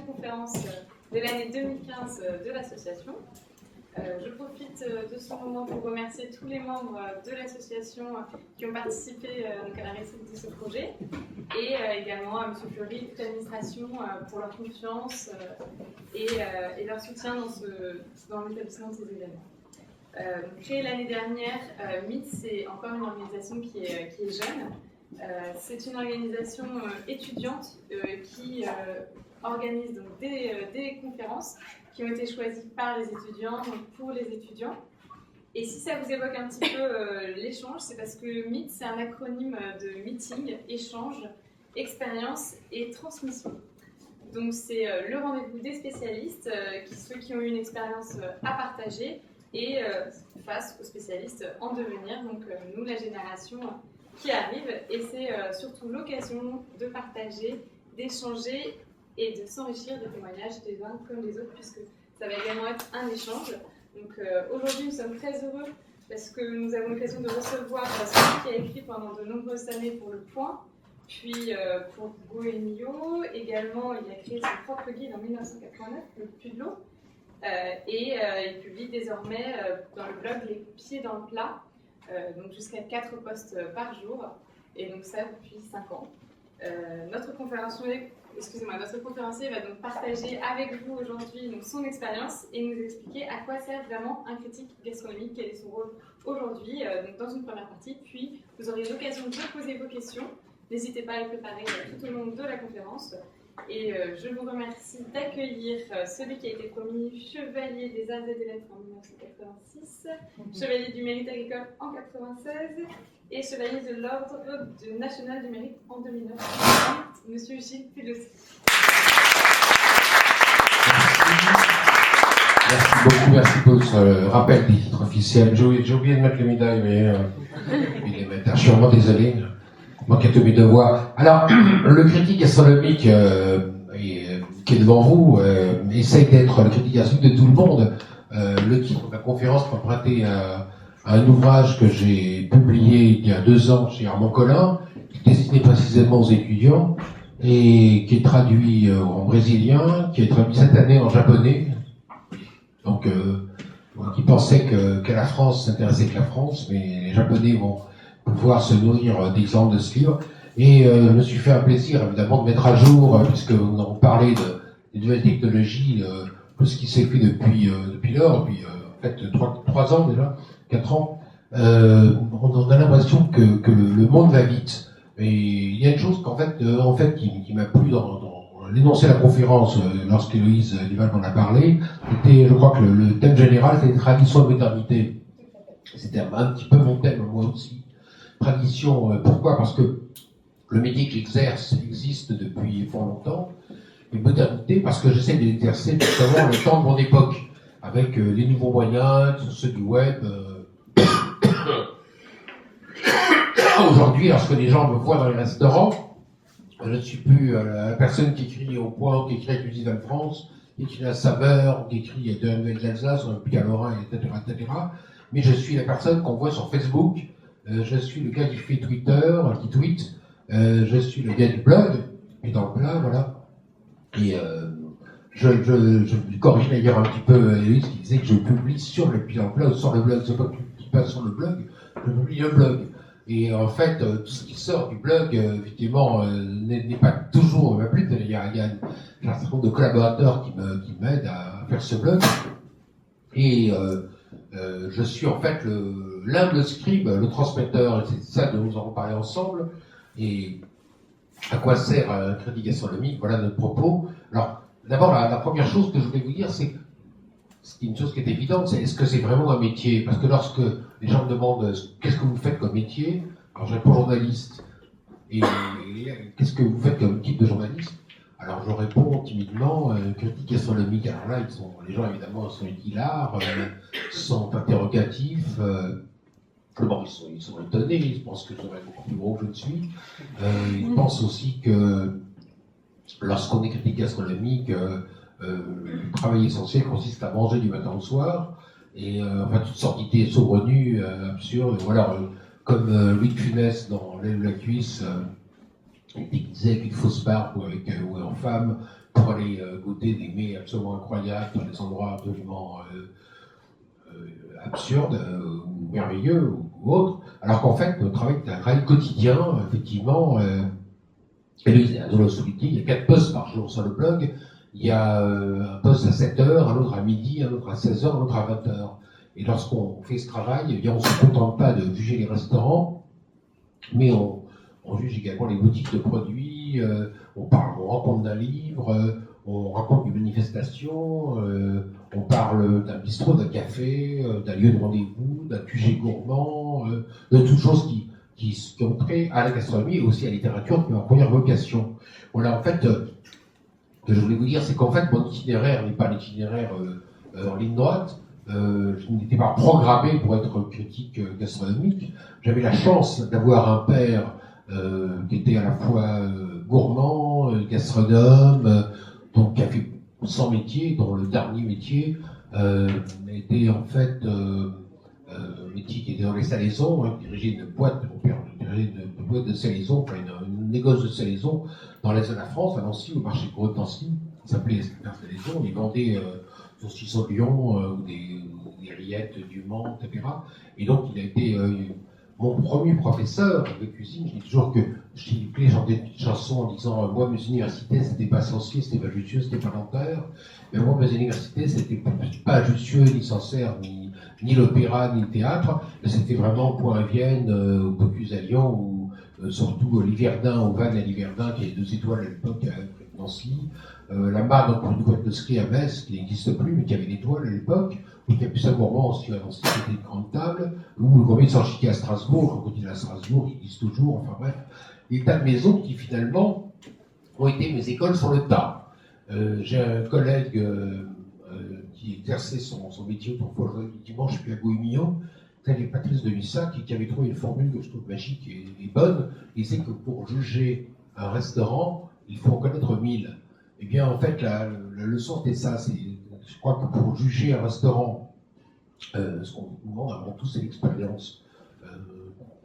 conférence de l'année 2015 de l'association. Je profite de ce moment pour remercier tous les membres de l'association qui ont participé à la réussite de ce projet et également à M. Fleury et toute l'administration pour leur confiance et leur soutien dans l'établissement de ces événements. Créée l'année dernière, MIT, c'est encore une organisation qui est jeune. C'est une organisation étudiante qui organise donc des conférences qui ont été choisies par les étudiants, donc pour les étudiants. Et si ça vous évoque un petit peu l'échange, c'est parce que MIT, c'est un acronyme de meeting, échange, expérience et transmission. Donc c'est le rendez-vous des spécialistes, ceux qui ont eu une expérience à partager, et face aux spécialistes en devenir, donc nous, la génération qui arrive, et c'est surtout l'occasion de partager, d'échanger et de s'enrichir des témoignages des uns comme des autres, puisque ça va également être un échange. Donc aujourd'hui, nous sommes très heureux parce que nous avons l'occasion de recevoir celui qui a écrit pendant de nombreuses années pour Le Point, puis pour Goemio. Également, il a créé son propre guide en 1989, Le Puy de l'eau, et il publie désormais dans le blog Les Pieds dans le plat, donc jusqu'à 4 posts par jour, et donc ça depuis 5 ans. Notre conférencier va donc partager avec vous aujourd'hui son expérience et nous expliquer à quoi sert vraiment un critique gastronomique, quel est son rôle aujourd'hui, dans une première partie, puis vous aurez l'occasion de poser vos questions. N'hésitez pas à les préparer tout au long de la conférence. Et je vous remercie d'accueillir celui qui a été promu chevalier des arts et des lettres en 1986, chevalier du mérite agricole en 1996 et chevalier de l'ordre national du mérite en 2009, Monsieur Gilles Pelossi. Merci pour ce rappel des titres officiels. J'ai oublié de mettre les médailles, mais je suis vraiment désolé. Manquer tous mes devoirs. Alors, le critique gastronomique qui est devant vous essaye d'être le critique gastronomique de tout le monde. Le titre de la conférence m'emprunté à un ouvrage que j'ai publié il y a 2 ans chez Armand Collin, qui est destiné précisément aux étudiants et qui est traduit en brésilien, qui est traduit cette année en japonais. Donc, qui pensait que la France s'intéressait que la France, mais les Japonais vont pouvoir se nourrir d'exemples de ce livre. Et je me suis fait un plaisir, évidemment, de mettre à jour, puisque nous avons parlé des nouvelles technologies, tout ce qui s'est fait depuis lors, depuis en fait 3 ans déjà, 4 ans. On a l'impression que le monde va vite. Et il y a une chose qui m'a plu dans l'énoncé de la conférence, lorsqu'Héloïse Duval m'en a parlé, c'était, je crois que le thème général, c'était tradition et modernité. C'était un petit peu mon thème, moi aussi. Tradition, pourquoi ? Parce que le métier que j'exerce existe depuis fort longtemps, et modernité, parce que j'essaie de l'exercer justement le temps de mon époque, avec les nouveaux moyens, ceux du web. Aujourd'hui, lorsque les gens me voient dans les restaurants, je ne suis plus la personne qui écrit au point, qui écrit avec Cuisine de France, qui écrit la saveur, qui écrit de la Nouvelle d'Alsace, un pied à l'oreille, etc., etc. Mais je suis la personne qu'on voit sur Facebook. Je suis le gars qui fait Twitter, qui tweet. Je suis le gars du blog, et dans le plat, voilà. Et je corrige d'ailleurs un petit peu Héloïse qui disait que je publie sur le pied en plat ou sur le blog. C'est pas que je passe sur le blog, je publie le blog. Et en fait, tout ce qui sort du blog, effectivement, n'est pas toujours ma plus. Il y a un certain nombre de collaborateurs qui m'aident à faire ce blog. Et je suis en fait l'humble scribe, le transmetteur, et c'est ça dont nous allons parler ensemble. Et à quoi sert un critique gastronomique ? Voilà notre propos. Alors, d'abord, la première chose que je voulais vous dire, c'est une chose qui est évidente, c'est est-ce que c'est vraiment un métier ? Parce que lorsque les gens me demandent qu'est-ce que vous faites comme métier, alors je réponds journaliste. Et qu'est-ce que vous faites comme type de journaliste ? Alors je réponds timidement critique gastronomique. Alors là, les gens évidemment sont hilares, sont interrogatifs. D'abord, ils sont étonnés, ils pensent que je serais beaucoup plus gros que je ne suis. Ils pensent aussi que lorsqu'on est critique gastronomique, le travail essentiel consiste à manger du matin au soir, et enfin toutes sortes d'idées saugrenues, absurdes. Voilà, comme Louis de Funès dans L'aile de la cuisse, il déguisait avec une fausse barbe ou en femme, pour aller goûter des mets absolument incroyables dans des endroits absolument absurdes ou merveilleux ou autres, alors qu'en fait, notre travail est un travail quotidien, effectivement. Et lui, il y a 4 posts par jour sur le blog. Il y a un poste à 7h, un autre à midi, un autre à 16h, un autre à 20h. Et lorsqu'on fait ce travail, eh bien, on ne se contente pas de juger les restaurants, mais on juge également les boutiques de produits, on rencontre d'un livre, on raconte une manifestation, on parle d'un bistrot, d'un café, d'un lieu de rendez-vous, d'un QG gourmand, de toutes choses qui ont trait à la gastronomie et aussi à la littérature, qui est ma première vocation. Voilà, en fait, ce que je voulais vous dire, c'est qu'en fait, mon itinéraire n'est pas l'itinéraire en ligne droite. Je n'étais pas programmé pour être critique gastronomique. J'avais la chance d'avoir un père qui était à la fois gourmand, gastronome, donc qui a fait 100 métiers, dont le dernier métier était en fait métier qui était dans les salaisons, hein, dirigeait une boîte, mon père dirigeait une boîte de salaisons, enfin une négoce de salaisons dans l'est de la France, à Nancy, au marché gros de Nancy, qui s'appelait Salaisons. Il vendait saucissons de Lyon, des rillettes du Mans, etc. Et donc il a été mon premier professeur de cuisine. Je dis toujours que je chantais des petites chansons en disant moi mes universités c'était pas Censier, c'était pas Jussieu, c'était pas Nanterre. Mais moi mes universités c'était pas Jussieu, ni Sancerre, ni l'opéra, ni le théâtre. C'était vraiment Point-Vienne, au Bocuse à Lyon, ou surtout Liverdun, au Vannes à Liverdun, qui avait 2 étoiles à l'époque à Nancy. La Marne, pour une boîte de ski à Metz, qui n'existe plus, mais qui avait l'étoile à l'époque. Le Capucin Gourmand aussi à Nancy, qui était une grande table. Ou le Gourmet de Sanchiquet à Strasbourg, quand il est à Strasbourg, il existe toujours. Enfin bref, des tas de maisons qui finalement ont été mes écoles sur le tas. J'ai un collègue qui exerçait son métier autrefois le dimanche, puis à Gouémillon, c'est Patrice de Missac, qui avait trouvé une formule que je trouve magique et bonne. Il sait que pour juger un restaurant, il faut en connaître 1000. Eh bien, en fait, la leçon c'était ça. Je crois que pour juger un restaurant, ce qu'on nous demande avant tout, c'est l'expérience.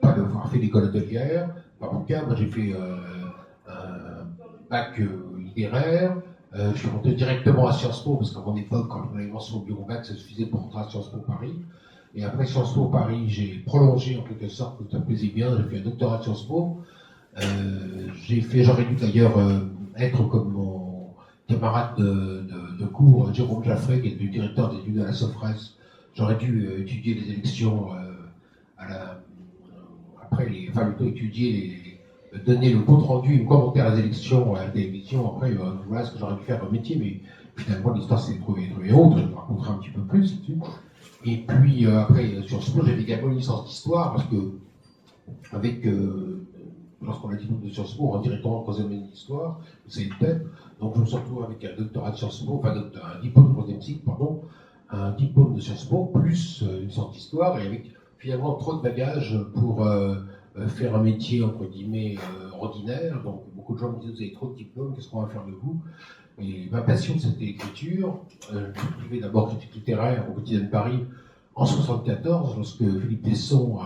Pas d'avoir fait l'école hôtelière. Par mon cas, moi j'ai fait un bac littéraire. Je suis rentré directement à Sciences Po, parce qu'à mon époque, quand on avait lancé mon bureau bac, ça suffisait pour rentrer à Sciences Po Paris. Et après Sciences Po Paris, j'ai prolongé en quelque sorte, ça me plaisait bien, j'ai fait un doctorat à Sciences Po. J'aurais dû d'ailleurs être comme mon camarade de cours, Jérôme Jaffray, qui est devenu directeur d'études à la Sofres. J'aurais dû étudier les élections plutôt étudier donner le compte rendu, le commentaire des élections à la télévision. Après, voilà ce que j'aurais dû faire comme métier, mais finalement l'histoire s'est trouvée autre. Je vous raconterai un petit peu plus là-dessus. Et puis après, sur ce point, j'avais également une licence d'histoire, parce que lorsqu'on a dit de Sciences Po, on rentre directement en 3e année d'histoire, c'est le thème. Donc je me suis retrouvé avec un doctorat de Sciences Po, enfin un diplôme de 3e cycle, pardon, un diplôme de Sciences Po, plus une licence d'histoire, et avec finalement trop de bagages pour faire un métier, entre guillemets, ordinaire. Donc beaucoup de gens me disent, vous avez trop de diplômes, qu'est-ce qu'on va faire de vous? Et ma passion, c'était l'écriture. Je suis d'abord critique littéraire au Quotidien de Paris en 1974, lorsque Philippe Tesson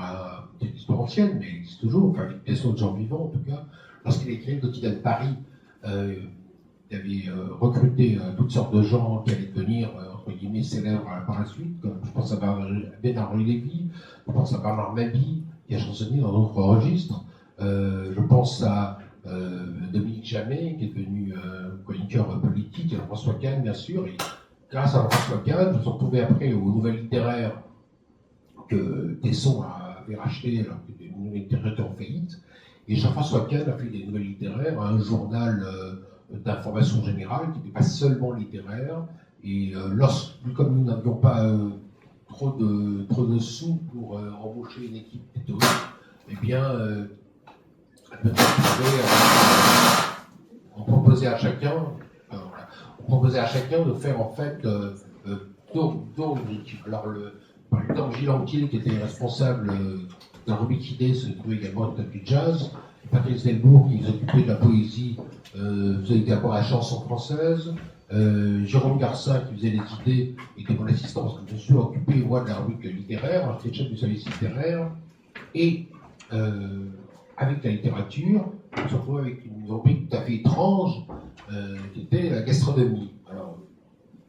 c'est une histoire ancienne, mais il existe toujours, enfin Philippe Tesson de gens vivants en tout cas, lorsqu'il a écrit le Quotidien de Paris, il avait recruté toutes sortes de gens qui allaient devenir, entre guillemets, célèbres par la suite, comme je pense à Bernard-Henri Lévy, je pense à Bernard Mabie, qui a chansonné dans d'autres registres, je pense à Dominique Jamais, qui est devenu chroniqueur politique, et François Kahn, bien sûr, et grâce à François Kahn, je me suis retrouvé après aux nouvelles littéraires que Tesson avait racheté alors que les nouvelles littéraires étaient en faillite. Et Jean-François Kahn a fait des nouvelles littéraires, un journal d'information générale qui n'était pas seulement littéraire. Et comme nous n'avions pas trop de sous pour embaucher une équipe d'éditoriale, eh bien, on proposait à chacun de faire en fait alors par exemple, Gilles Anquetil, qui était responsable d'un rubrique idée, se trouvait également à du jazz. Patrice Delbourg, qui s'occupait de la poésie, faisait également la chanson française. Jérôme Garcin, qui faisait les idées, était mon assistant, parce que je me suis occupé, moi, de la rubrique littéraire, j'étais chef du service littéraire. Et avec la littérature, on se retrouvait avec une rubrique tout à fait étrange, qui était la gastronomie. Alors,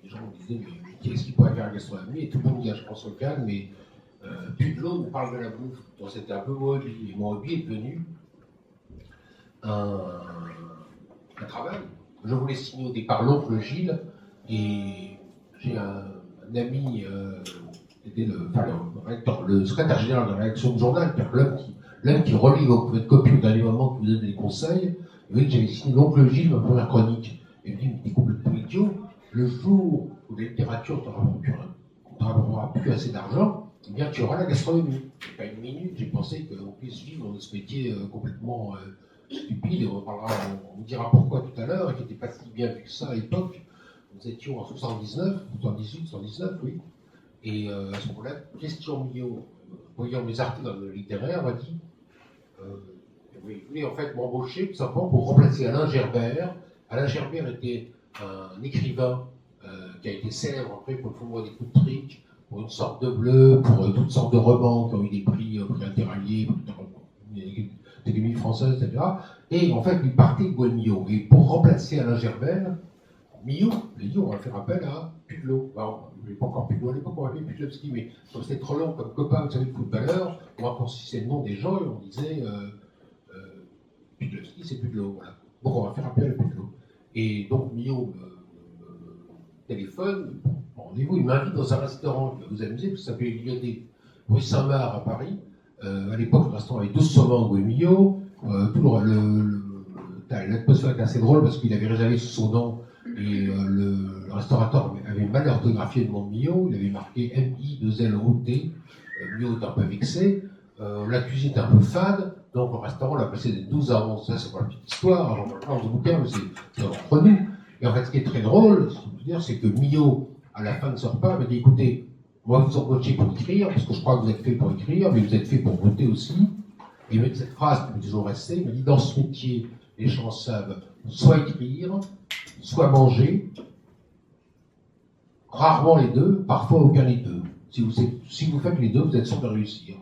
les gens me disaient, mais qu'est-ce qu'il pourrait faire la gastronomie? Et tout le monde dit, je pense au calme, mais Pudelot nous parle de la bouffe. Donc c'était un peu mon hobby. Et mon hobby est devenu un travail. Je voulais signer au départ l'oncle Gilles, et j'ai un ami qui était le secrétaire général de la rédaction du journal, l'homme qui relie votre copie au dernier moment, qui vous donne des conseils. Il m'a dit que j'avais signé l'oncle Gilles, ma première chronique. Et il me dit, mais t'es complètement idiot. Le jour où la littérature ne te rapportera plus assez d'argent, eh bien tu auras la gastronomie. Et pas une minute, j'ai pensé qu'on puisse vivre dans ce métier complètement stupide, et on dira pourquoi tout à l'heure, et qui n'était pas si bien vu que ça à l'époque. Nous étions en 79, 78, 79, oui. Et à ce moment-là, Christian Millot, voyant mes articles dans le littéraire, m'a dit il voulait en fait m'embaucher tout simplement pour remplacer Alain Gerbert. Alain Gerbert était un écrivain qui a été célèbre après pour le fond des coups de trick, pour une sorte de bleu, pour toutes sortes de romans qui ont eu des prix interalliés, l'Académie française, etc. Et en fait, il partait de Millot. Et pour remplacer Alain Gerbert, Millot, on va faire appel à Pudelot. Alors, il n'est pas encore Pudelot à l'époque, on va appeler Pudlowski, mais comme c'était trop long comme copain, vous savez, de footballeur, on va considérer le nom des gens et on disait Pudlowski, c'est Pudelot, voilà. Donc on va faire appel à Pudelot. Et donc Millot téléphone, rendez-vous, il m'invite dans un restaurant, il va vous amuser, parce que ça s'appelait Lyonnais, rue Saint-Marc à Paris. À l'époque, le restaurant avait 12 saumons de Millot. L'atmosphère était assez drôle parce qu'il avait réservé sous son nom. Et le restaurateur avait mal orthographié le nom de Millot, il avait marqué M-I-2-L-O-T. Millot était un peu vexé. La cuisine était un peu fade, donc le restaurant l'a passé des 12 à 11. Ça, c'est pas la petite histoire, j'en parle pas dans ce bouquin, mais c'est entre nous. Et en fait, ce qui est très drôle, c'est que Millot, à la fin de ce repas, m'a dit écoutez, moi, vous embauchez pour écrire, parce que je crois que vous êtes fait pour écrire, mais vous êtes fait pour voter aussi. Et il m'a dit cette phrase qui m'est toujours restée, il m'a dit dans ce métier, les gens savent soit écrire, soit manger, rarement les deux, parfois aucun des deux. Si vous faites les deux, vous êtes sûr de réussir.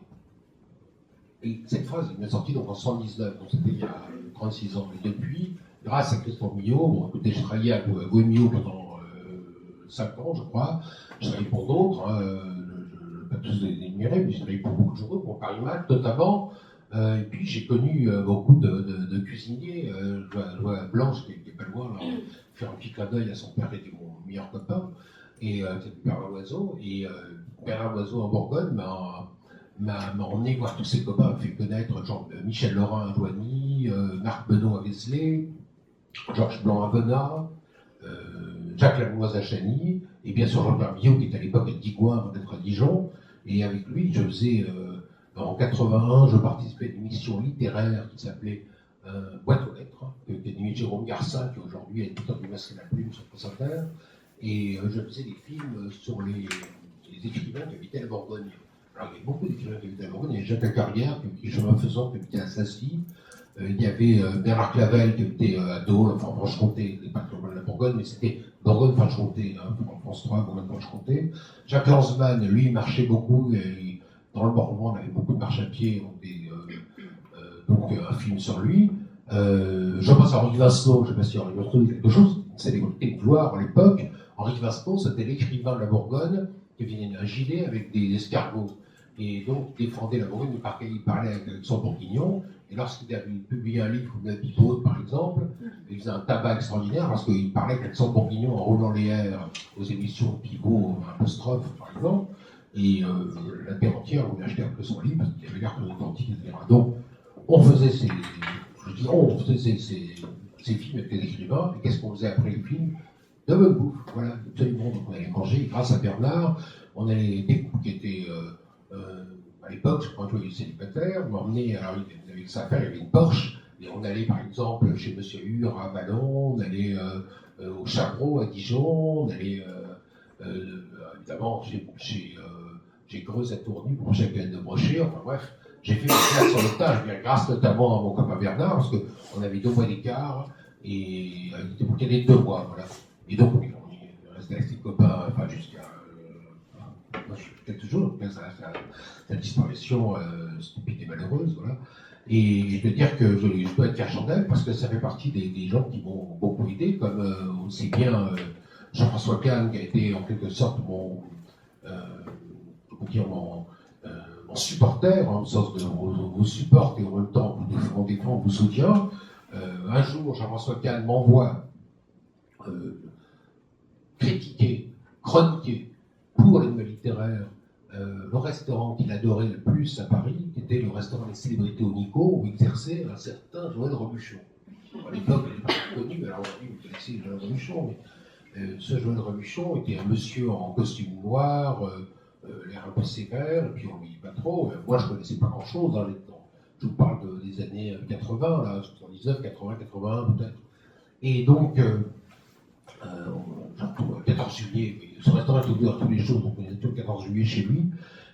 Et cette phrase, elle m'est sortie donc en 79, donc c'était il y a 36 ans. Et depuis, grâce à Christophe Millot, bon, écoutez, j'ai travaillé à Goemio pendant 5 ans, je crois. J'ai travaillé pour d'autres, je ne vais pas tous les énumérer, mais j'ai travaillé pour beaucoup de journaux, pour Paris Match notamment. Et puis j'ai connu beaucoup de cuisiniers. Je vois Blanche, qui est pas loin, là, faire un petit clin d'œil à son père, qui était mon meilleur copain, et c'était Bernard Loiseau. Et Bernard Loiseau en Bourgogne m'a emmené voir tous ses copains, m'a fait connaître genre Michel Lorrain à Joigny, Marc Benot à Vézelay, Georges Blanc à Venat, Jacques Lamoise à Chagny, et bien sûr Jean-Pierre Millot, qui était à l'époque à Digoin avant d'être à Dijon. Et avec lui, je faisais. En 81, je participais à une émission littéraire qui s'appelait Boîte aux lettres, qui était animée Jérôme Garcin, qui aujourd'hui est éditeur du Masque et la Plume sur France Inter. Et je faisais des films sur les écrivains qui habitaient la Bourgogne. Alors, il y avait beaucoup d'écrivains qui habitaient la Bourgogne. Il y avait Jacques Lacarrière, qui est chemin faisant, qui habitait à Sassy. Il y avait Bernard Clavel, qui habitait à Dole, enfin en Franche-Comté. C'était pas très loin de la Bourgogne, mais c'était Bourgogne-Franche-Comté, hein, en France 3, Bourgogne-Franche-Comté. Jacques Lanzmann, lui, marchait beaucoup. Dans le Morvan, on avait beaucoup de marches à pied, donc un film sur lui. Je pense à Henri Vincenot, je ne sais pas si Henri Vincenot dit quelque chose, c'est une gloire à l'époque. Henri Vincenot, c'était l'écrivain de la Bourgogne qui venait d'un gilet avec des escargots. Et donc, il défendait la Bourgogne, il parlait avec son bourguignon. Et lorsqu'il avait publié un livre comme La Bipote, par exemple, il faisait un tabac extraordinaire parce qu'il parlait avec l'accent bourguignon en roulant les airs aux émissions Pivot, apostrophe, par exemple. Et la terre entière voulait acheter un peu son livre parce qu'il avait l'air authentique, etc. Donc, on faisait ces films avec les écrivains. Et qu'est-ce qu'on faisait après les films? De bonne bouffe, voilà, absolument. Donc, on allait manger. Grâce à Bernard, on allait des couples qui étaient à l'époque, je crois que j'étais célibataire, m'emmener, alors avec sa femme, il y avait une Porsche, et on allait par exemple chez Monsieur Hure à Vallon, on allait au Chabreau à Dijon, on allait évidemment chez Greuze à Tourny pour manger avec de Brochet, enfin bref, j'ai fait une classe sur le tas, grâce notamment à mon copain Bernard, parce qu'on avait 2 mois d'écart, et il était pour qu'il y ait 2 mois, voilà. Et donc, on est resté avec ses copains, enfin jusqu'à. Moi, je suis peut-être toujours, sa disparition stupide et malheureuse, voilà. Et de dire que je dois être fier chandelle parce que ça fait partie des gens qui m'ont beaucoup aidé, comme aussi bien Jean-François Kahn, qui a été en quelque sorte comment dire, mon supporter, en sens de vous supporte et en même temps on défend, on vous soutient. Un jour, Jean-François Kahn m'envoie critiquer, chroniquer pour les nouvelles littéraires le restaurant qu'il adorait le plus à Paris, qui était le restaurant des célébrités au Nico, où exerçait un certain Joël Robuchon. À l'époque, il n'était pas connu, alors aujourd'hui vous connaissez Joël Robuchon, mais ce Joël Robuchon était un monsieur en costume noir, l'air un peu sévère, et puis on ne vit pas trop. Moi, je ne connaissais pas grand-chose dans les temps. Je vous parle des années 80, là, 79, 80, 81 peut-être. Et donc, le 14 juillet, ce restaurant est ouvert tous les jours, donc on était le 14 juillet chez lui.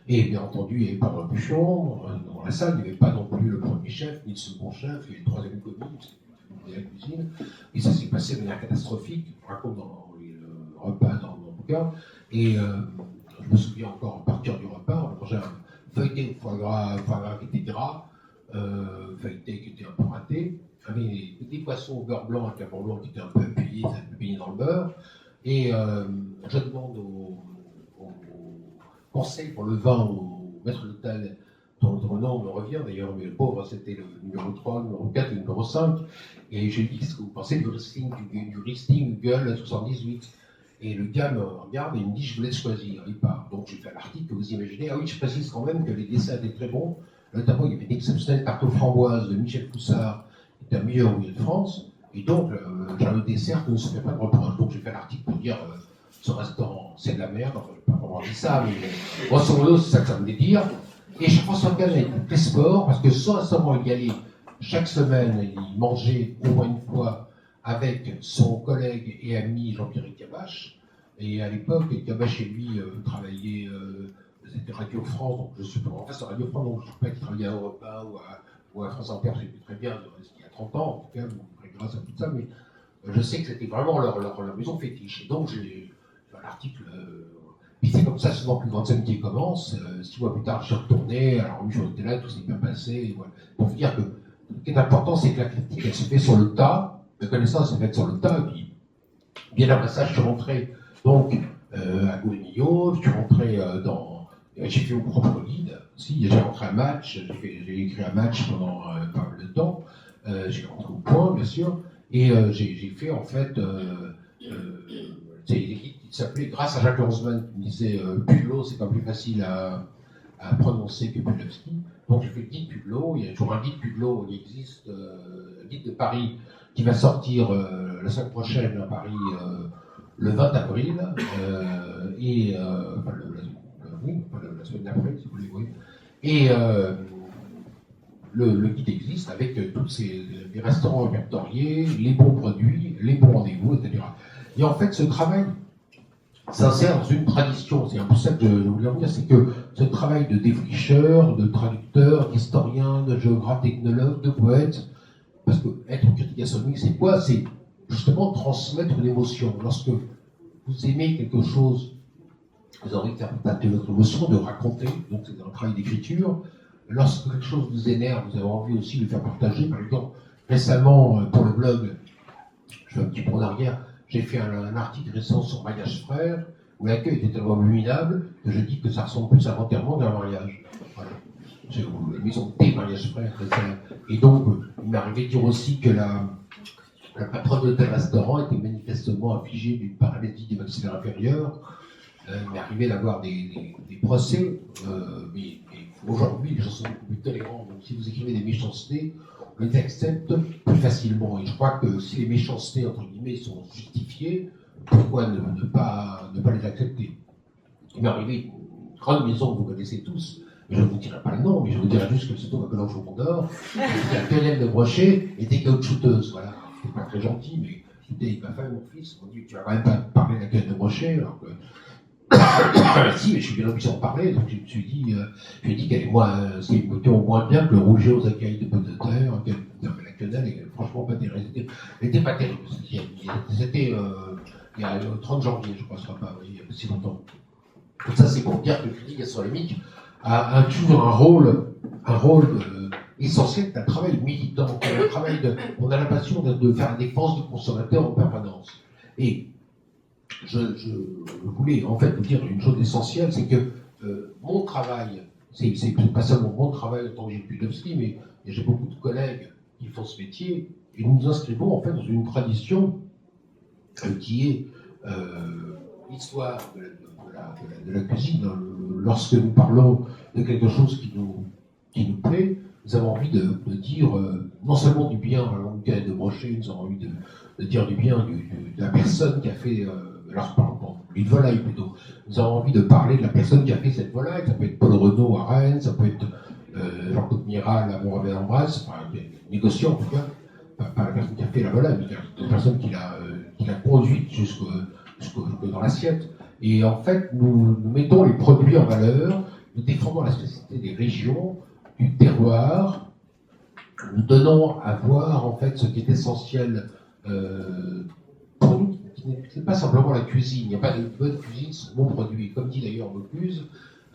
Et bien entendu, il n'y avait pas de Robuchon dans la salle, il n'y avait pas non plus le premier chef, ni le second chef, il y avait le troisième commis, c'était la cuisine. Et ça s'est passé de manière catastrophique, je raconte dans le repas dans mon bouquin. Et je me souviens encore, à partir du repas, on mangeait un feuilleté de foie gras qui était gras, feuilleté qui était un peu raté, avait des poissons au beurre blanc avec un beurre blanc qui était un peu appuyé, ça avait baigné dans le beurre. Et je demande au conseil pour le vin, au maître d'hôtel, dont le nom me revient d'ailleurs, mais le pauvre, c'était le numéro 3, le numéro 4, le numéro 5. Et je lui dis, qu'est-ce que vous pensez du Riesling Gueule 78? Et le gars me regarde et il me dit, je vous laisse choisir. Il part. Donc j'ai fait l'article que vous imaginez. Ah oui, je précise quand même que les dessins étaient très bons. Notamment, il y avait une exceptionnelle tarte aux framboises de Michel Poussard, qui était un meilleur ouvrier de France. Et donc, j'ai le dessert que ne se fait pas de reproche. Donc j'ai fait l'article pour dire, ce restaurant, c'est de la merde. Enfin, je n'ai pas vraiment dit ça, mais grosso modo, c'est ça que ça voulait dire. Et Jean-François Kahn a été très sport, parce que ce restaurant égalé, chaque semaine, il mangeait au moins une fois avec son collègue et ami Jean-Pierre Cabache. Et à l'époque, Cabache et lui travaillaient, c'était Radio France, donc je suis pas en face de Radio France, donc je ne sais pas qu'il travaillait à Europe 1 ou à France Inter, je sais plus très bien, il y a 30 ans, en tout cas, grâce à tout ça, mais je sais que c'était vraiment leur maison fétiche. Et donc, j'ai fait l'article. Puis c'est comme ça, souvent, plus grande scène qui commence. 6 mois plus tard, je suis retourné, alors oui, j'étais là, tout s'est bien passé. Et voilà. Pour vous dire que ce qui est important, c'est que la critique, elle se fait sur le tas, la connaissance s'est faite sur le tas, et puis, bien après ça, je suis rentré donc à Gouenillot, je suis rentré j'ai fait mon propre guide, si, j'ai rentré un match, j'ai écrit un match pendant pas mal de temps, j'ai rentré au point, bien sûr, et j'ai fait en fait, c'est une guide qui s'appelait, grâce à Jacques Lanzmann, qui me disait Pudlot, c'est pas plus facile à prononcer que Pudlowski. Donc j'ai fait le guide Pudlot, il y a toujours un guide Pudlot, il existe un guide de Paris qui va sortir la semaine prochaine à Paris le 20 avril, la semaine d'après, si vous voulez, oui. Et le guide existe avec tous les restaurants répertoriés, les bons produits, les bons rendez-vous, etc. Et en fait, ce travail s'insère dans une tradition. C'est un peu ça que je voulais en dire, c'est que ce travail de défricheur, de traducteur, d'historien, de géographe, d'ethnologue, de poète, parce que être critique gastronomique, c'est quoi? C'est justement transmettre une émotion. Lorsque vous aimez quelque chose, vous avez envie de faire partager votre émotion, de raconter, donc c'est un travail d'écriture. Lorsque quelque chose vous énerve, vous avez envie aussi de le faire partager. Par exemple, récemment, pour le blog, je fais un petit peu en arrière, j'ai fait un article récent sur Mariage Frère, où l'accueil était tellement abominable que je dis que ça ressemble plus à l'enterrement qu'à un mariage. Voilà. J'ai la maison des Mariage Frère. Et donc, il m'est arrivé de dire aussi que la patronne de tel restaurant était manifestement affligée d'une paralysie des maxillaires inférieurs. Il m'est arrivé d'avoir des procès, mais aujourd'hui, les gens sont beaucoup plus tolérants. Donc, si vous écrivez des méchancetés, on les accepte plus facilement. Et je crois que si les méchancetés, entre guillemets, sont justifiées, pourquoi ne pas les accepter? Il m'est arrivé une grande maison que vous connaissez tous, et je ne vous dirai pas le nom, mais je vous dirai juste que se trouve à Collonges-au-Mont-d'Or, la quenelle de Brochet était caoutchouteuse. Voilà. C'était pas très gentil, mais c'était ma femme et mon fils m'ont dit tu vas quand même pas parler de la quenelle de Brochet, alors que si, mais je suis bien obligé d'en parler, donc je me suis dit, qu'elle est c'est une au moins bien que le rouget aux écailles de pommes de terre, la quenelle est franchement pas terrible. Elle était pas terrible. C'était il y a le 30 janvier, je crois, ce sera pas, oui, il y a pas si longtemps. Donc ça, c'est pour dire que le critique gastronomique a toujours un rôle essentiel, c'est un travail militant, un travail on a l'impression de faire la défense du consommateur en permanence. Et je voulais en fait vous dire une chose essentielle, c'est que mon travail, c'est pas seulement mon travail en tant que Gilles Pudowski, mais j'ai beaucoup de collègues qui font ce métier, et nous nous inscrivons en fait dans une tradition qui est l'histoire de la cuisine. Lorsque nous parlons de quelque chose qui nous plaît, nous avons envie de dire non seulement du bien, à l'anglaise de Brochet, nous avons envie de dire du bien de la personne qui a fait, alors pardon, une volaille plutôt, nous avons envie de parler de la personne qui a fait cette volaille, ça peut être Paul Renaud à Rennes, ça peut être Jean-Claude Miral à Montréal-en-Bresse, enfin, négociant en tout cas, pas la personne qui a fait la volaille, mais la personne qui l'a conduite jusque dans l'assiette. Et en fait, nous mettons les produits en valeur, nous défendons la spécificité des régions, du terroir, nous donnons à voir en fait ce qui est essentiel pour nous, qui n'est pas simplement la cuisine. Il n'y a pas de bonne cuisine sans bon produit. Comme dit d'ailleurs Bocuse,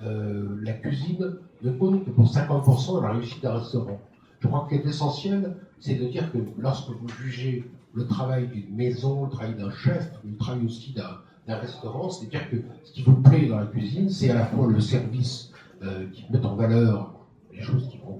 la cuisine ne compte que pour 50% de la réussite d'un restaurant. Je crois que ce qui est essentiel, c'est de dire que lorsque vous jugez le travail d'une maison, le travail d'un chef, le travail aussi d'un restaurant, c'est-à-dire que ce qui vous plaît dans la cuisine, c'est à la fois le service qui met en valeur les choses qui vont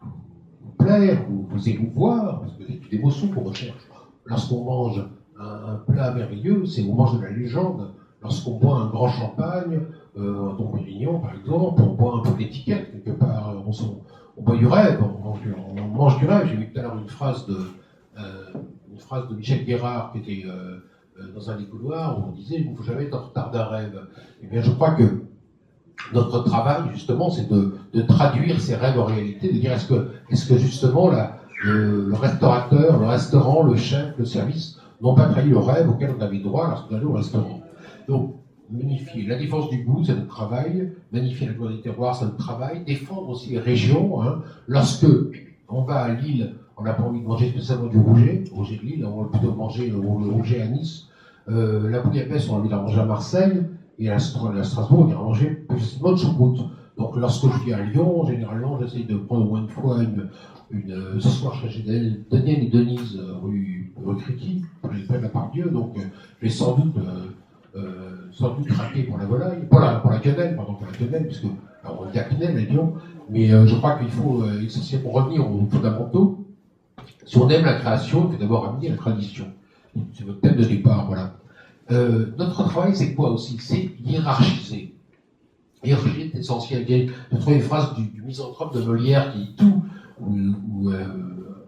vous plaire, vous émouvoir, parce que c'est une émotion qu'on recherche. Lorsqu'on mange un plat merveilleux, c'est au mange de la légende. Lorsqu'on boit un grand champagne, un Dom Pérignon par exemple, on boit un peu d'étiquette, quelque part, on boit du rêve, on mange du rêve. J'ai vu tout à l'heure une phrase de Michel Guérard qui était dans un des couloirs où on disait « il ne faut jamais être en retard d'un rêve ». Eh bien, je crois que notre travail, justement, c'est de traduire ces rêves en réalité, de dire est-ce que justement le restaurateur, le restaurant, le chef, le service n'ont pas trahi le rêve auquel on avait droit lorsqu'on allait au restaurant. Donc, magnifier la défense du goût, c'est notre travail, magnifier la gloire des terroirs, c'est notre travail, défendre aussi les régions. Hein. Lorsque on va à Lille, on n'a pas envie de manger spécialement du rouget de Lille, on va plutôt manger le rouget à Nice. La bouillabaisse, on a envie de la manger à Marseille, et à Strasbourg, on ira manger plus facilement de choucroute. Donc lorsque je viens à Lyon, généralement, j'essaie de prendre au moins une fois ce soir, je serai chez Daniel et Denise, rue Créqui, j'ai fait la part Dieu, donc je vais sans doute craquer pour la volaille, pour la quenelle, puisque alors, on dit la quenelle à Lyon, mais je crois qu'il faut essentiellement revenir aux fondamentaux. Si on aime la création, il faut d'abord amener la tradition. C'est votre thème de départ, voilà. Notre travail, c'est quoi aussi? C'est hiérarchiser. Hiérarchiser est essentiel. J'ai trouvé une phrase du misanthrope de Molière qui dit tout, où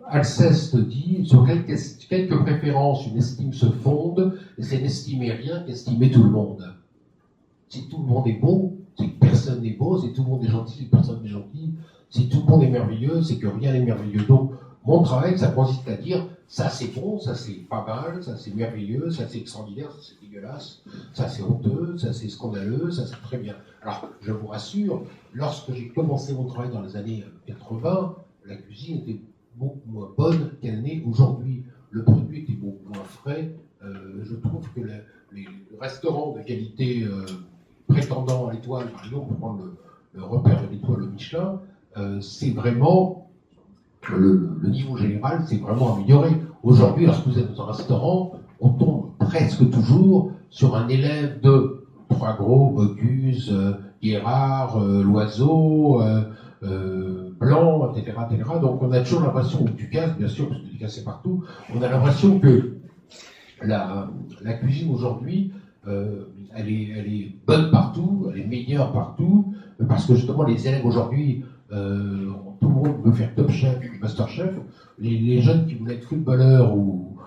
Alceste dit sur quelques préférences, une estime se fonde, et c'est n'estimer rien qu'estimer tout le monde. Si tout le monde est beau, c'est que personne n'est beau, si tout le monde est gentil, c'est que personne n'est gentil, si tout le monde est merveilleux, c'est que rien n'est merveilleux. Donc, mon travail, ça consiste à dire ça c'est bon, ça c'est pas mal, ça c'est merveilleux, ça c'est extraordinaire, ça c'est dégueulasse, ça c'est honteux, ça c'est scandaleux, ça c'est très bien. Alors, je vous rassure, lorsque j'ai commencé mon travail dans les années 80, la cuisine était beaucoup moins bonne qu'elle n'est aujourd'hui. Le produit était beaucoup moins frais. Je trouve que les restaurants de qualité prétendant à l'étoile, par exemple, pour prendre le repère de l'étoile au Michelin, c'est vraiment le niveau général s'est vraiment amélioré. Aujourd'hui, lorsque vous êtes dans un restaurant, on tombe presque toujours sur un élève de Trois Gros, Bocuse, Guérard, Loiseau, Blanc, etc., etc. Donc on a toujours l'impression, du casse, bien sûr, parce que du casse c'est partout, on a l'impression que la cuisine aujourd'hui, elle est bonne partout, elle est meilleure partout, parce que justement les élèves aujourd'hui, tout le monde veut faire Top Chef, Master Chef. Les jeunes qui voulaient être footballeurs ou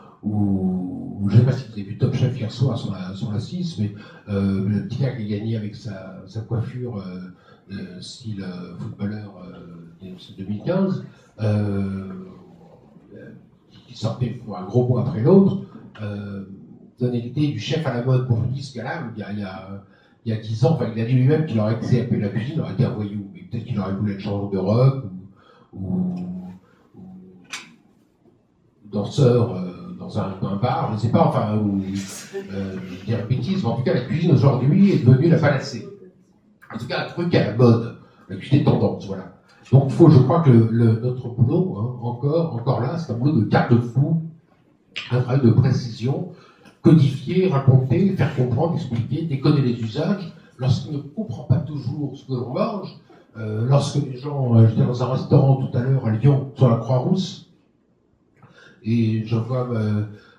je ne sais pas si vous avez vu Top Chef hier soir sur la 6, mais le petit gars qui a gagné avec sa coiffure style footballeur de 2015, qui sortait pour un gros mot après l'autre, donnait l'idée du chef à la mode pour lui, ce gars-là, il y a 10 ans, enfin, il a dit lui-même qu'il aurait été appelé la cuisine, il aurait été un voyou, mais peut-être qu'il aurait voulu être chanteur de rock ou danseur dans un bar, je ne sais pas, enfin, ou je dirais bêtise, mais en tout cas, la cuisine aujourd'hui est devenue la panacée. En tout cas, un truc à la mode, la cuisine est tendance, voilà. Donc, je crois que notre boulot, hein, encore là, c'est un boulot de garde-fou, un travail de précision, codifier, raconter, faire comprendre, expliquer, décoder les usages. Lorsqu'on ne comprend pas toujours ce que l'on mange, lorsque les gens, j'étais dans un restaurant tout à l'heure à Lyon, sur la Croix-Rousse, et je vois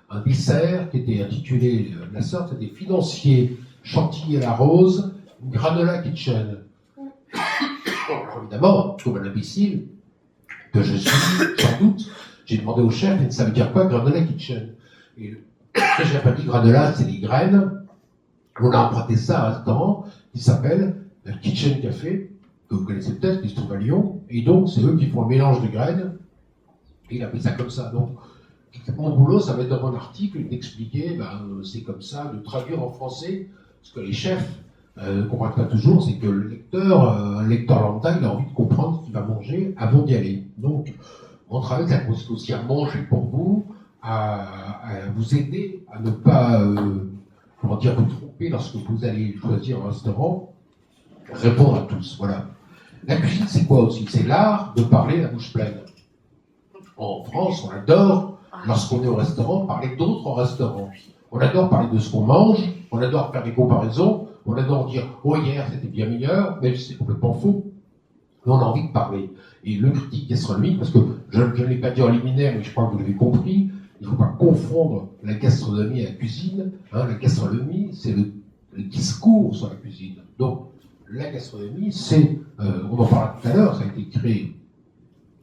un dessert qui était intitulé de la sorte, c'était financier, chantilly à la rose, granola kitchen. Alors évidemment, comme un imbécile que je suis, sans doute, j'ai demandé au chef, il ne savait dire quoi, granola kitchen. Et j'ai pas dit granola, c'est des graines. On a emprunté ça à un restaurant qui s'appelle Kitchen Café, que vous connaissez peut-être, qui se trouve à Lyon. Et donc, c'est eux qui font un mélange de graines. Et il appelle ça comme ça. Donc, mon boulot, ça va être dans mon article d'expliquer, c'est comme ça, de traduire en français ce que les chefs ne comprennent pas toujours, c'est que le lecteur, un lecteur lambda, il a envie de comprendre ce qu'il va manger avant d'y aller. Donc, mon travail, ça consiste aussi à manger pour vous, à vous aider à ne pas, vous tromper lorsque vous allez choisir un restaurant, répondre à tous. Voilà. La cuisine, c'est quoi aussi? C'est l'art de parler la bouche pleine. En France, on adore, lorsqu'on est au restaurant, parler d'autres restaurants. On adore parler de ce qu'on mange, on adore faire des comparaisons, on adore dire « Oh, hier, c'était bien meilleur », même si c'est complètement faux. Mais on a envie de parler. Et le critique gastronomique, parce que je ne l'ai pas dit en liminaire, mais je crois que vous l'avez compris, il ne faut pas confondre la gastronomie et la cuisine. La gastronomie, c'est le discours sur la cuisine. Donc, la gastronomie, c'est, on en parlait tout à l'heure, ça a été créé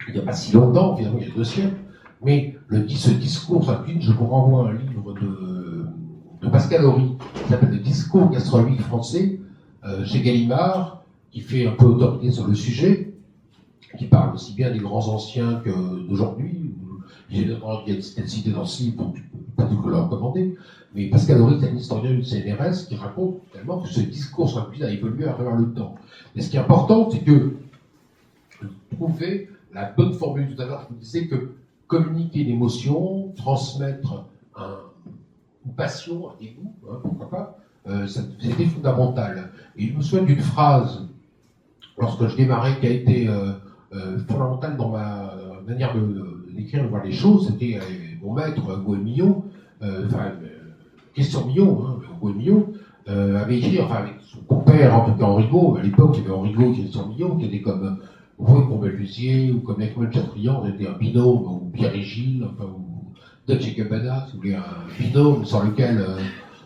il n'y a pas si longtemps, finalement, il y a 2 siècles, mais ce discours sur la cuisine, je vous renvoie à un livre de Pascal Horry, qui s'appelle Le discours gastronomique français, chez Gallimard, qui fait un peu autorité sur le sujet, qui parle aussi bien des grands anciens que d'aujourd'hui. J'ai été cité dans ce livre, donc pas tout que le recommander, mais Pascal Horry, c'est un historien du CNRS qui raconte tellement que ce discours sur la cuisine a évolué à travers le temps. Et ce qui est important, c'est que trouver la bonne formule. Tout à l'heure, je vous disais que communiquer une émotion, transmettre une passion, un dégoût, pourquoi pas, c'était fondamental. Et je me souviens d'une phrase, lorsque je démarrais, qui a été fondamentale dans ma manière d'écrire, de voir les choses. C'était mon maître, Goemio, question Millot, Goemio, avait écrit, avec son compère, en tout cas Henrigot, à l'époque, il y avait Henrigot et Christian Millot, qui était comme Combelusier, ou comme Ekman Chatrian, c'était un binôme, ou Pierre et Gilles, ou Dolce et Gabbana, si vous voulez, un binôme sans lequel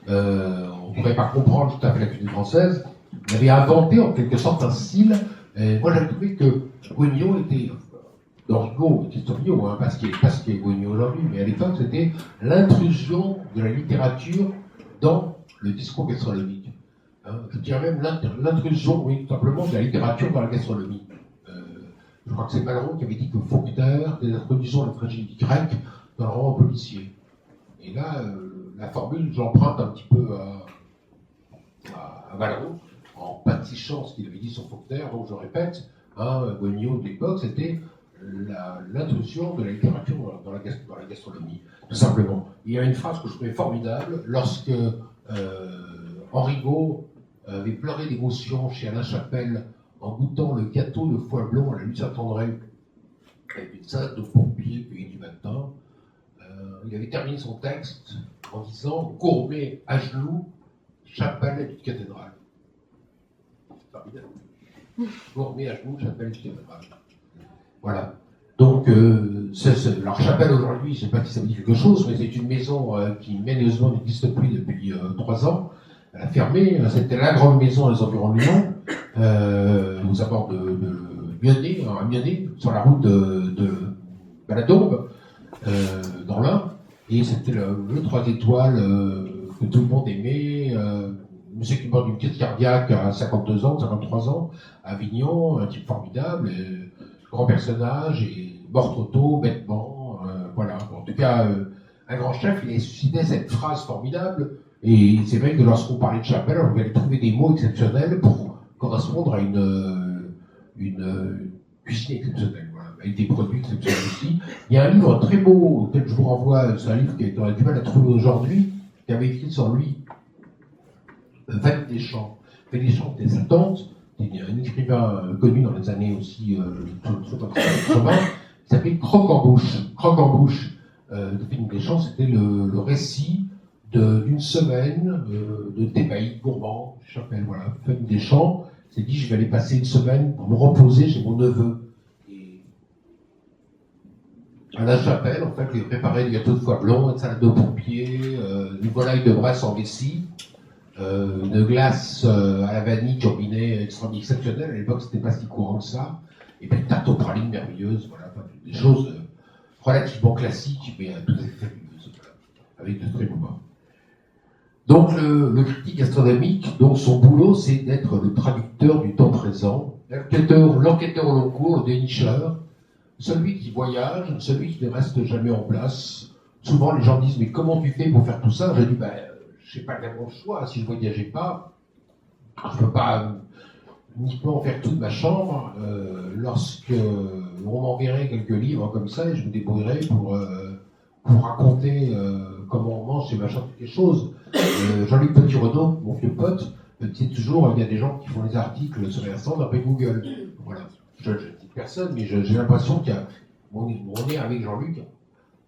on ne pourrait pas comprendre tout à fait la cuisine française. Il avait inventé en quelque sorte un style. Moi, j'avais trouvé que Goemio était, Henrigot et Christian Millot, parce qu'il est Goemio aujourd'hui, mais à l'époque, c'était l'intrusion de la littérature dans le discours gastronomique. Je dirais même l'intrusion, oui, tout simplement, de la littérature dans la gastronomie. Je crois que c'est Malraux qui avait dit que Faulkner était introduisant la tragédie grecque dans le roman policier. Et là, la formule, j'emprunte un petit peu à Malraux, en pâtichant ce qu'il avait dit sur Faulkner. Donc je répète, Goemio de l'époque, c'était l'intrusion de la littérature dans la gastronomie, tout simplement. Il y a une phrase que je trouvais formidable, lorsque Henrigot avait pleuré d'émotion chez Alain Chapelle en goûtant le gâteau de foie blanc à la Lucien Tendré, avec une salade de pompier pays du matin. Il avait terminé son texte en disant « Gourmet à genoux, chapelle de cathédrale ». Gourmet à genoux, chapelle de cathédrale. Voilà. Donc, alors Chapelle aujourd'hui, je ne sais pas si ça vous dit quelque chose, mais c'est une maison qui malheureusement n'existe plus depuis 3 ans. Elle a fermé. C'était la grande maison des environs de Lyon, aux abords de Mionnet, à Mionnet, sur la route de Baladombe, dans l'Ain. Et c'était le 3 étoiles que tout le monde aimait. Monsieur qui meurt d'une crise cardiaque à 52 ans, 53 ans, à Avignon, un type formidable, grand personnage, et mort trop tôt, bêtement. Voilà. En tout cas, un grand chef, il a suscité cette phrase formidable. Et c'est vrai que lorsqu'on parlait de Chapelle, on allait trouver des mots exceptionnels pour correspondre à une cuisine exceptionnelle, voilà, avec des produits exceptionnels aussi. Il y a un livre très beau auquel je vous renvoie, c'est un livre qu'on a du mal à trouver aujourd'hui, qui avait écrit sur lui Valet Deschamps. Valet Deschamps était sa tante, un écrivain connu dans les années aussi 80, qui s'appelait Croque en bouche. Croque en bouche de Philippe Deschamps, c'était le récit d'une semaine de thébaïde gourmand, Chapelle, voilà. Philippe Deschamps s'est dit, je vais aller passer une semaine pour me reposer chez mon neveu. Et à la Chapelle, en fait, il préparait des gâteaux de foie blanc, une salade de pompier, une volaille de Bresse en vessie, une glace à la vanille turbinée extrêmement exceptionnelle. À l'époque, c'était pas si courant que ça. Et puis une tarte aux pralines merveilleuse, voilà, enfin, des choses relativement classiques, mais tout à fait fabuleuses, voilà, avec de très beaux vins. Donc le critique gastronomique, donc son boulot, c'est d'être le traducteur du temps présent, l'enquêteur au long cours, le dénicheur, celui qui voyage, celui qui ne reste jamais en place. Souvent les gens disent, mais comment tu fais pour faire tout ça? Je dis, je n'ai pas vraiment le choix. Si je ne voyageais pas, je ne peux pas uniquement faire tout de ma chambre. Lorsque on m'enverrait quelques livres comme ça, et je me débrouillerais pour raconter comment on mange chez machin, toutes les choses. Jean-Luc Petit-Renaud, mon vieux pote, me disait toujours, il y a des gens qui font des articles sur les restaurants d'après Google. Voilà. Je ne dis personne, mais j'ai l'impression qu'on est avec Jean-Luc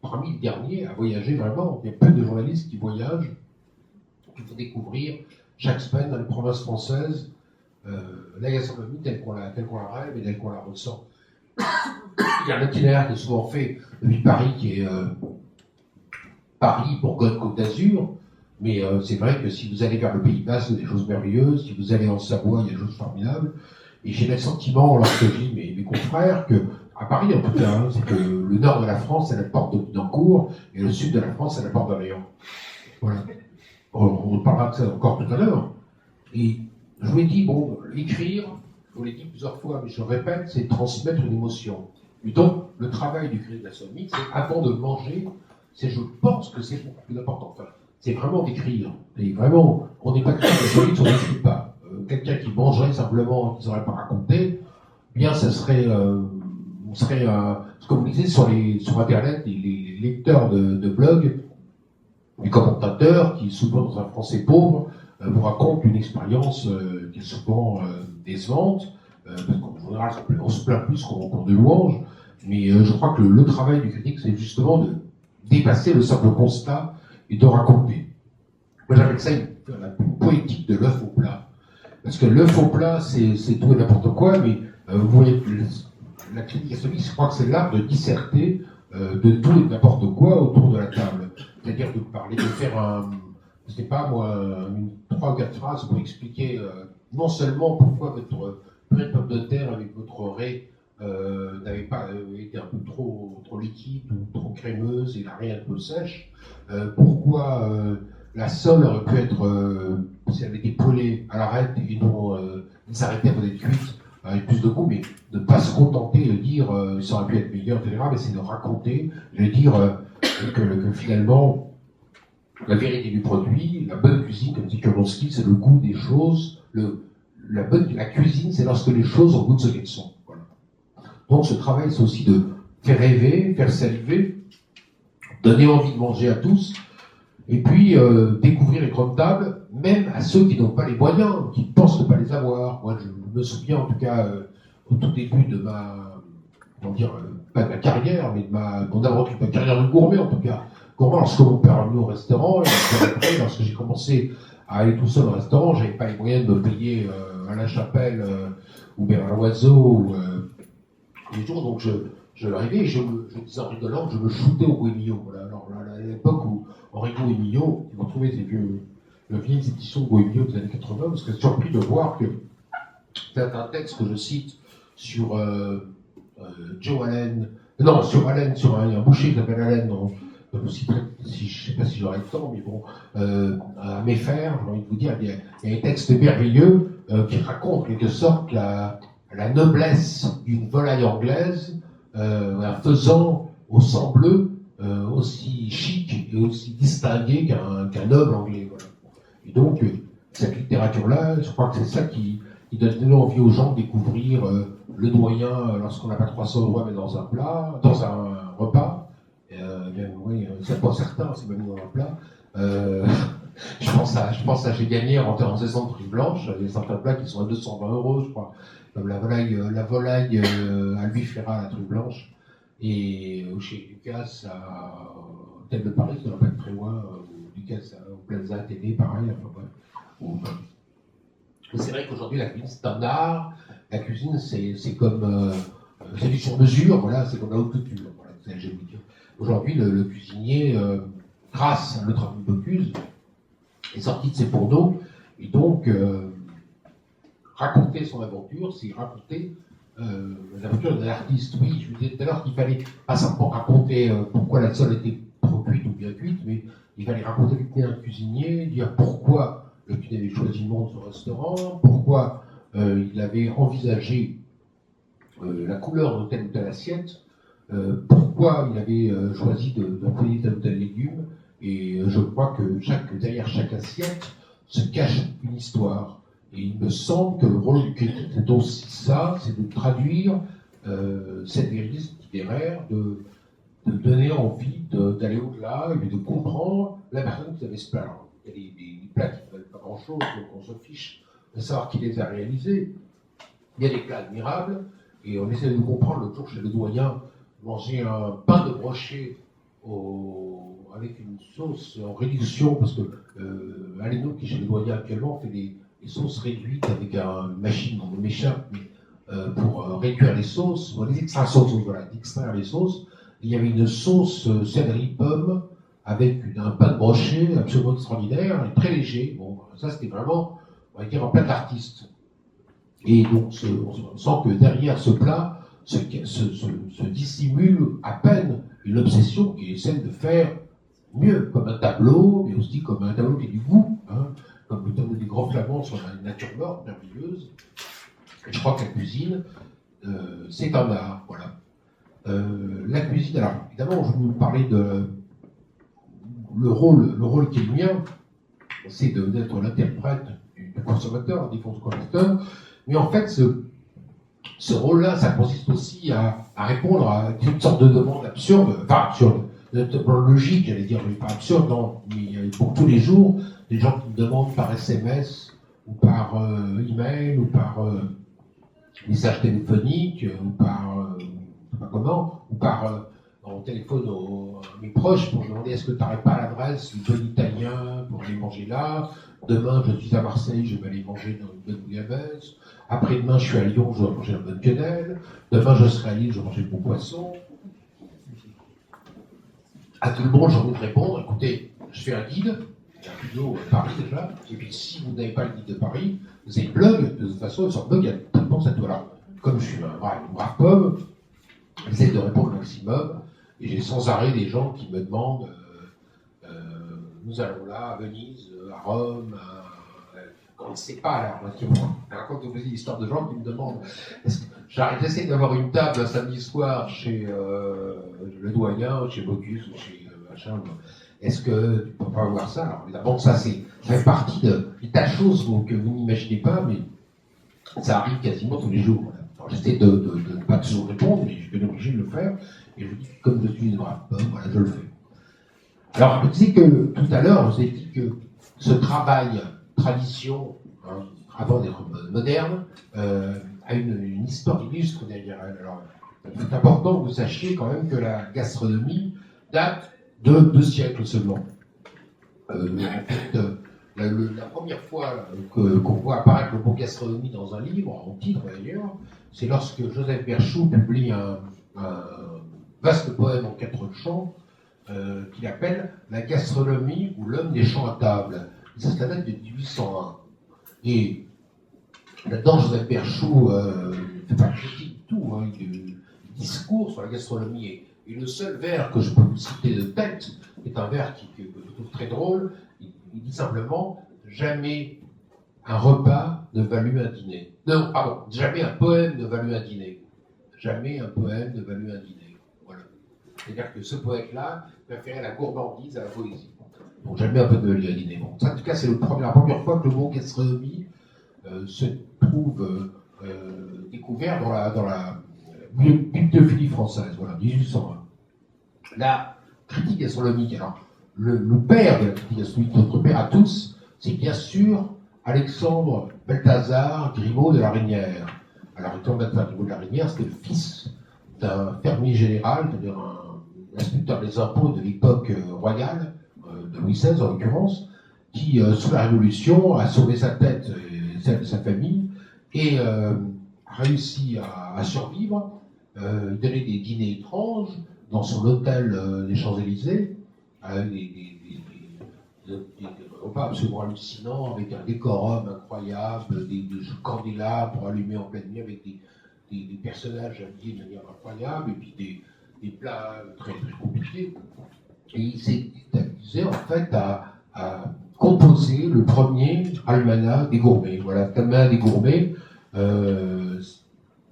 parmi les derniers à voyager vraiment. Il y a peu de journalistes qui voyagent, qui font découvrir chaque semaine dans les provinces françaises la gastronomie telle qu'on la rêve et telle qu'on la ressent. Il y a un itinéraire qui est souvent fait depuis Paris, qui est Paris, Bourgogne, Côte d'Azur. Mais c'est vrai que si vous allez vers le Pays Basque, il y a des choses merveilleuses. Si vous allez en Savoie, il y a des choses formidables. Et j'ai le sentiment, lorsque je dis mes confrères, que à Paris en tout cas, hein, c'est que le nord de la France, c'est la porte de Betancourt, et le sud de la France, c'est la porte d'Orléans. Voilà. On parlera de ça encore tout à l'heure. Et je vous ai dit, bon, écrire, je vous l'ai dit plusieurs fois, mais je le répète, c'est transmettre une émotion. Et donc, le travail du critique gastronomique, c'est avant de manger, je pense que c'est le plus important. Enfin, c'est vraiment d'écrire. Et vraiment, on n'est pas critique gastronomique, on n'écrit pas. Quelqu'un qui mangerait simplement, qui ne saurait pas raconter, bien, ça serait, comme vous disiez sur Internet, les lecteurs de blogs, les commentateurs qui, souvent dans un français pauvre, vous racontent une expérience qui est souvent décevante, parce qu'en général, on se plaint plus qu'on de louanges, mais je crois que le travail du critique, c'est justement de dépasser le simple constat et de raconter. Moi, j'appelle ça la poétique de l'œuf au plat. Parce que l'œuf au plat, c'est tout et n'importe quoi, mais vous voyez, la critique gastronomique, je crois que c'est l'art de disserter de tout et n'importe quoi autour de la table. C'est-à-dire de parler, de faire je sais pas moi, 3 ou 4 phrases pour expliquer non seulement pourquoi votre purée de pommes de terre avec votre raie n'avait pas été un peu trop liquide ou trop crémeuse et la raie un peu sèche, pourquoi la sole aurait pu être, si elle avait été poêlée à l'arête et non s'arrêter avant d'être cuite avec plus de goût, mais ne pas se contenter de dire ça aurait pu être meilleur, etc., mais c'est de raconter, de dire que finalement, la vérité du produit, la bonne cuisine, comme dit Kurowski, c'est le goût des choses. La cuisine, c'est lorsque les choses ont goût de ce qu'elles sont. Voilà. Donc ce travail, c'est aussi de faire rêver, faire saliver, donner envie de manger à tous, et puis découvrir les grandes tables, même à ceux qui n'ont pas les moyens, qui pensent ne pas les avoir. Moi, je me souviens en tout cas au tout début de pas de ma carrière, mais de ma carrière de gourmet en tout cas. Lorsque mon père est venu au restaurant, et après, lorsque j'ai commencé à aller tout seul au restaurant, j'avais pas les moyens de me payer à la Chapelle ou bien à l'Oiseau les jours, donc je l'arrivais et je disais en rigolant que je me shootais au Goemio. Voilà. Alors à l'époque où Henri Goemio, vous retrouvez ces vieilles éditions de Goemio des années 80, vous serez surpris de voir que c'est un texte que je cite sur Joe Allen, sur Allen, sur un boucher qui s'appelle Allen, je ne sais pas si j'aurai le temps, mais bon, à Méfer, j'ai envie de vous dire, il y a un texte merveilleux qui raconte en quelque sorte la noblesse d'une volaille anglaise, un faisan au sang bleu, aussi chic et aussi distingué qu'un noble anglais. Voilà. Et donc, cette littérature-là, je crois que c'est ça qui donne envie aux gens de découvrir le doyen lorsqu'on n'a pas 300 € à mettre dans un plat, dans un repas. Oui, c'est pas certain, c'est même dans un plat. Je je pense à chez Gagné en saison de prix blanche. Il y a certains plats qui sont à 220 €, je crois. Comme la volaille albifera à la truffe blanche. Et chez Lucas à Tête de Paris, ça doit pas être très loin. Lucas au Plaza Athénée, pareil. Enfin, bref. C'est vrai qu'aujourd'hui, la cuisine, c'est un art. La cuisine, c'est comme. C'est du sur-mesure, voilà, c'est comme la haute couture. Voilà, c'est ce que j'ai voulu dire. Aujourd'hui, le cuisinier, grâce à notre ami Bocuse, est sorti de ses fourneaux et donc raconter son aventure, c'est raconter l'aventure d'un artiste. Oui, je vous disais tout à l'heure qu'il fallait pas simplement raconter pourquoi la sole était trop cuite ou bien cuite, mais il fallait raconter que c'était un cuisinier, dire pourquoi le cuisinier avait choisi le nom de son restaurant, pourquoi il avait envisagé la couleur de telle ou telle assiette, pourquoi il avait choisi d'employer tel ou tel légume, et je crois que derrière chaque assiette se cache une histoire. Et il me semble que le rôle du critique, c'est aussi ça, c'est de traduire cette vérité littéraire, de donner envie d'aller au-delà et de comprendre la personne qui avait ce plat. Alors, il y a des plats qui ne valent pas grand-chose, donc on se fiche de savoir qui les a réalisés. Il y a des plats admirables, et on essaie de comprendre. L'autre jour, chez le doyen, manger un pain de brochet avec une sauce en réduction, parce que Aleno, qui est chez le doyen actuellement, fait des sauces réduites avec une machine, on m'échappe, mais pour réduire les sauces, les extra-sauces, voilà, d'extraire les sauces. Il y avait une sauce céleri-pomme avec un pain de brochet absolument extraordinaire et très léger. Bon, ça c'était vraiment, on va dire, un plat d'artiste. Et donc on sent que derrière ce plat se dissimule à peine une obsession qui est celle de faire mieux, comme un tableau, mais aussi comme un tableau qui a du goût, hein, comme le tableau des grands flamands sur la nature morte merveilleuse. Et je crois que la cuisine, c'est un art, voilà. La cuisine, alors évidemment, je vais vous parler de le rôle qui est le mien, c'est d'être l'interprète du consommateur, du consommateur, mais en fait, ce rôle-là, ça consiste aussi à répondre à une sorte de demande absurde, enfin absurde, logique, j'allais dire, mais pas absurde, non, mais pour tous les jours, des gens qui me demandent par SMS, ou par email, ou par message téléphonique, ou par ou par on téléphone à mes proches pour demander est-ce que tu n'aurais pas l'adresse du bon italien pour aller manger là. Demain, je suis à Marseille, je vais aller manger dans une bonne bouillabaisse. Après-demain, je suis à Lyon, je vais manger la bonne quenelle. Demain, je serai à Lille, je vais manger le bon poisson. À tout le monde, j'ai envie de répondre, écoutez, je fais un guide, plutôt Paris déjà, et puis si vous n'avez pas le guide de Paris, vous avez le blog, de toute façon, sur le blog, il y a tout le monde à tout. Alors, comme je suis un brave pomme, j'essaie de répondre au maximum, et j'ai sans arrêt des gens qui me demandent nous allons là, à Venise, à Rome, quand on ne sait pas, alors, parce que moi, je raconte aussi l'histoire de gens qui me demandent j'essaie d'avoir une table un samedi soir chez le doyen, chez Bocuse, ou chez machin, est-ce que tu peux pas voir ça? Alors évidemment, ça fait partie des tas de choses que vous n'imaginez pas, mais ça arrive quasiment tous les jours. Alors, j'essaie de ne pas toujours répondre, mais je suis obligé de le faire. Et je vous dis que comme je suis une brave pomme, voilà, je le fais. Alors, je disais que tout à l'heure, je vous ai dit que ce travail, tradition, hein, avant d'être moderne, a une histoire illustre derrière elle. Alors, c'est important que vous sachiez quand même que la gastronomie date de 2 siècles seulement. En fait, la première fois qu'on voit apparaître le mot gastronomie dans un livre, en titre d'ailleurs, c'est lorsque Joseph Berchoux publie un vaste poème en 4 chants qu'il appelle La gastronomie ou l'homme des champs à table. Et ça, c'est la date de 1801. Et là-dedans, Joseph Berchoux ne fait pas critique du tout, hein, il discours sur la gastronomie. Et le seul vers que je peux vous citer de tête est un vers que je trouve très drôle. Il dit simplement jamais un repas ne valut un dîner. Non, pardon, jamais un poème ne valut un dîner. Jamais un poème ne valut un dîner. Voilà. C'est-à-dire que ce poète-là préférait la gourmandise à la poésie. Donc jamais un poème ne valut un dîner. Bon, ça, en tout cas, c'est la première fois que le mot gastronomie se trouve découvert dans la bibliophilie française, voilà, 1801. La critique gastronomique, alors le père de la critique gastronomique, notre père à tous, c'est bien sûr Alexandre Balthazar Grimaud de la Reynière. Alors, Alexandre Balthazar Grimaud de la Reynière, c'était le fils d'un fermier général, c'est-à-dire un inspecteur des impôts de l'époque royale, de Louis XVI en l'occurrence, qui, sous la Révolution, a sauvé sa tête et celle de sa famille, et a réussi à survivre. Il donnait des dîners étranges dans son hôtel des Champs-Élysées, avec des repas absolument hallucinants, avec un décorum incroyable, des candélabres allumés en pleine nuit, avec des personnages habillés de manière incroyable, et puis des plats très, très compliqués. Et il s'est amusé en fait à composer le premier almanach des gourmets. Voilà, l'almanach des gourmets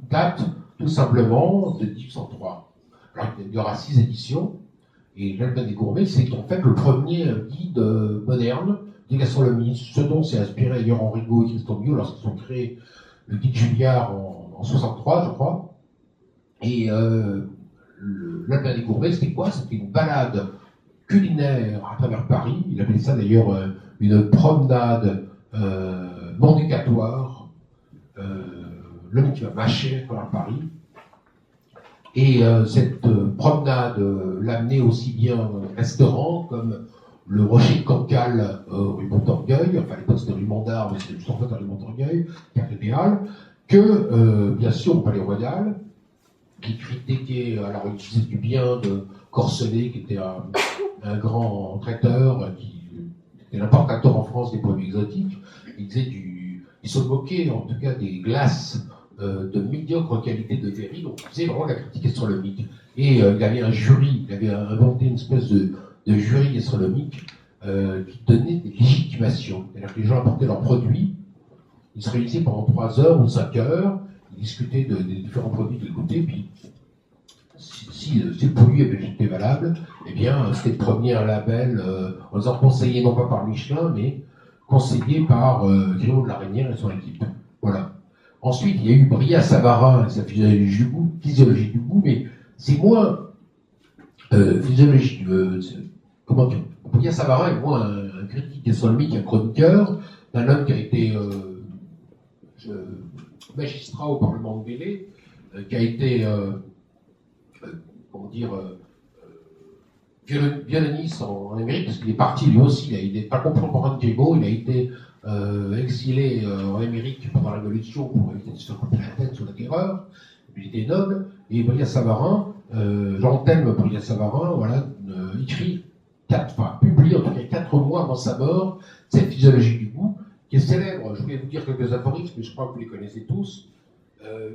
date tout simplement de 1803. Alors, il y aura 6 éditions, et l'almanach des gourmets, c'est en fait le premier guide moderne des gastronomies, ce dont s'est inspiré d'ailleurs Henri Gault et Christophe Bio lorsqu'ils ont créé le guide Julliard en 63, je crois. Et l'almanach des gourmets, c'était quoi? C'était une balade culinaire à travers Paris. Il appelait ça d'ailleurs une promenade mendicatoire. L'homme qui va mâcher à travers Paris. Et cette promenade l'amenait aussi bien dans les restaurants comme le Rocher de Cancale rue Montorgueil, enfin à l'époque c'était rue Mondard, mais c'était juste en fait à rue Montorgueil, carte idéale, que bien sûr au Palais Royal, qui critiquait, alors il disait du bien de Corselet, qui était un grand traiteur, qui était l'importateur en France des produits exotiques. Il se moquait en tout cas des glaces de médiocre qualité de Véry, donc il faisait vraiment la critique gastronomique. Et il avait un jury, il avait inventé une espèce de jury gastronomique qui donnait des légitimations. C'est-à-dire que les gens apportaient leurs produits, ils se réunissaient pendant 3 heures ou 5 heures, ils discutaient des différents produits qu'ils goûtaient, puis si le produit était valable, eh bien c'était le premier label, en disant conseillé non pas par Michelin, mais conseillé par Grimaud de la Reynière et son équipe. Voilà. Ensuite, il y a eu Brillat-Savarin et sa physiologie du goût, mais c'est moins physiologie comment dire, Brillat-Savarin est moins un critique gastronomique, un chroniqueur, d'un homme qui a été magistrat au Parlement de Bélé, qui a été comment dire, violoniste en Amérique, parce qu'il est parti lui aussi, il n'est pas contemporain de Diego, il a été exilé en Amérique pendant la Révolution pour éviter de se faire couper la tête sous la terreur, il était noble, et Brillat-Savarin, Jean-Thelme Brillat-Savarin, voilà, publie en tout cas 4 mois avant sa mort, cette physiologie du goût, qui est célèbre. Je voulais vous dire quelques aphorismes, mais je crois que vous les connaissez tous.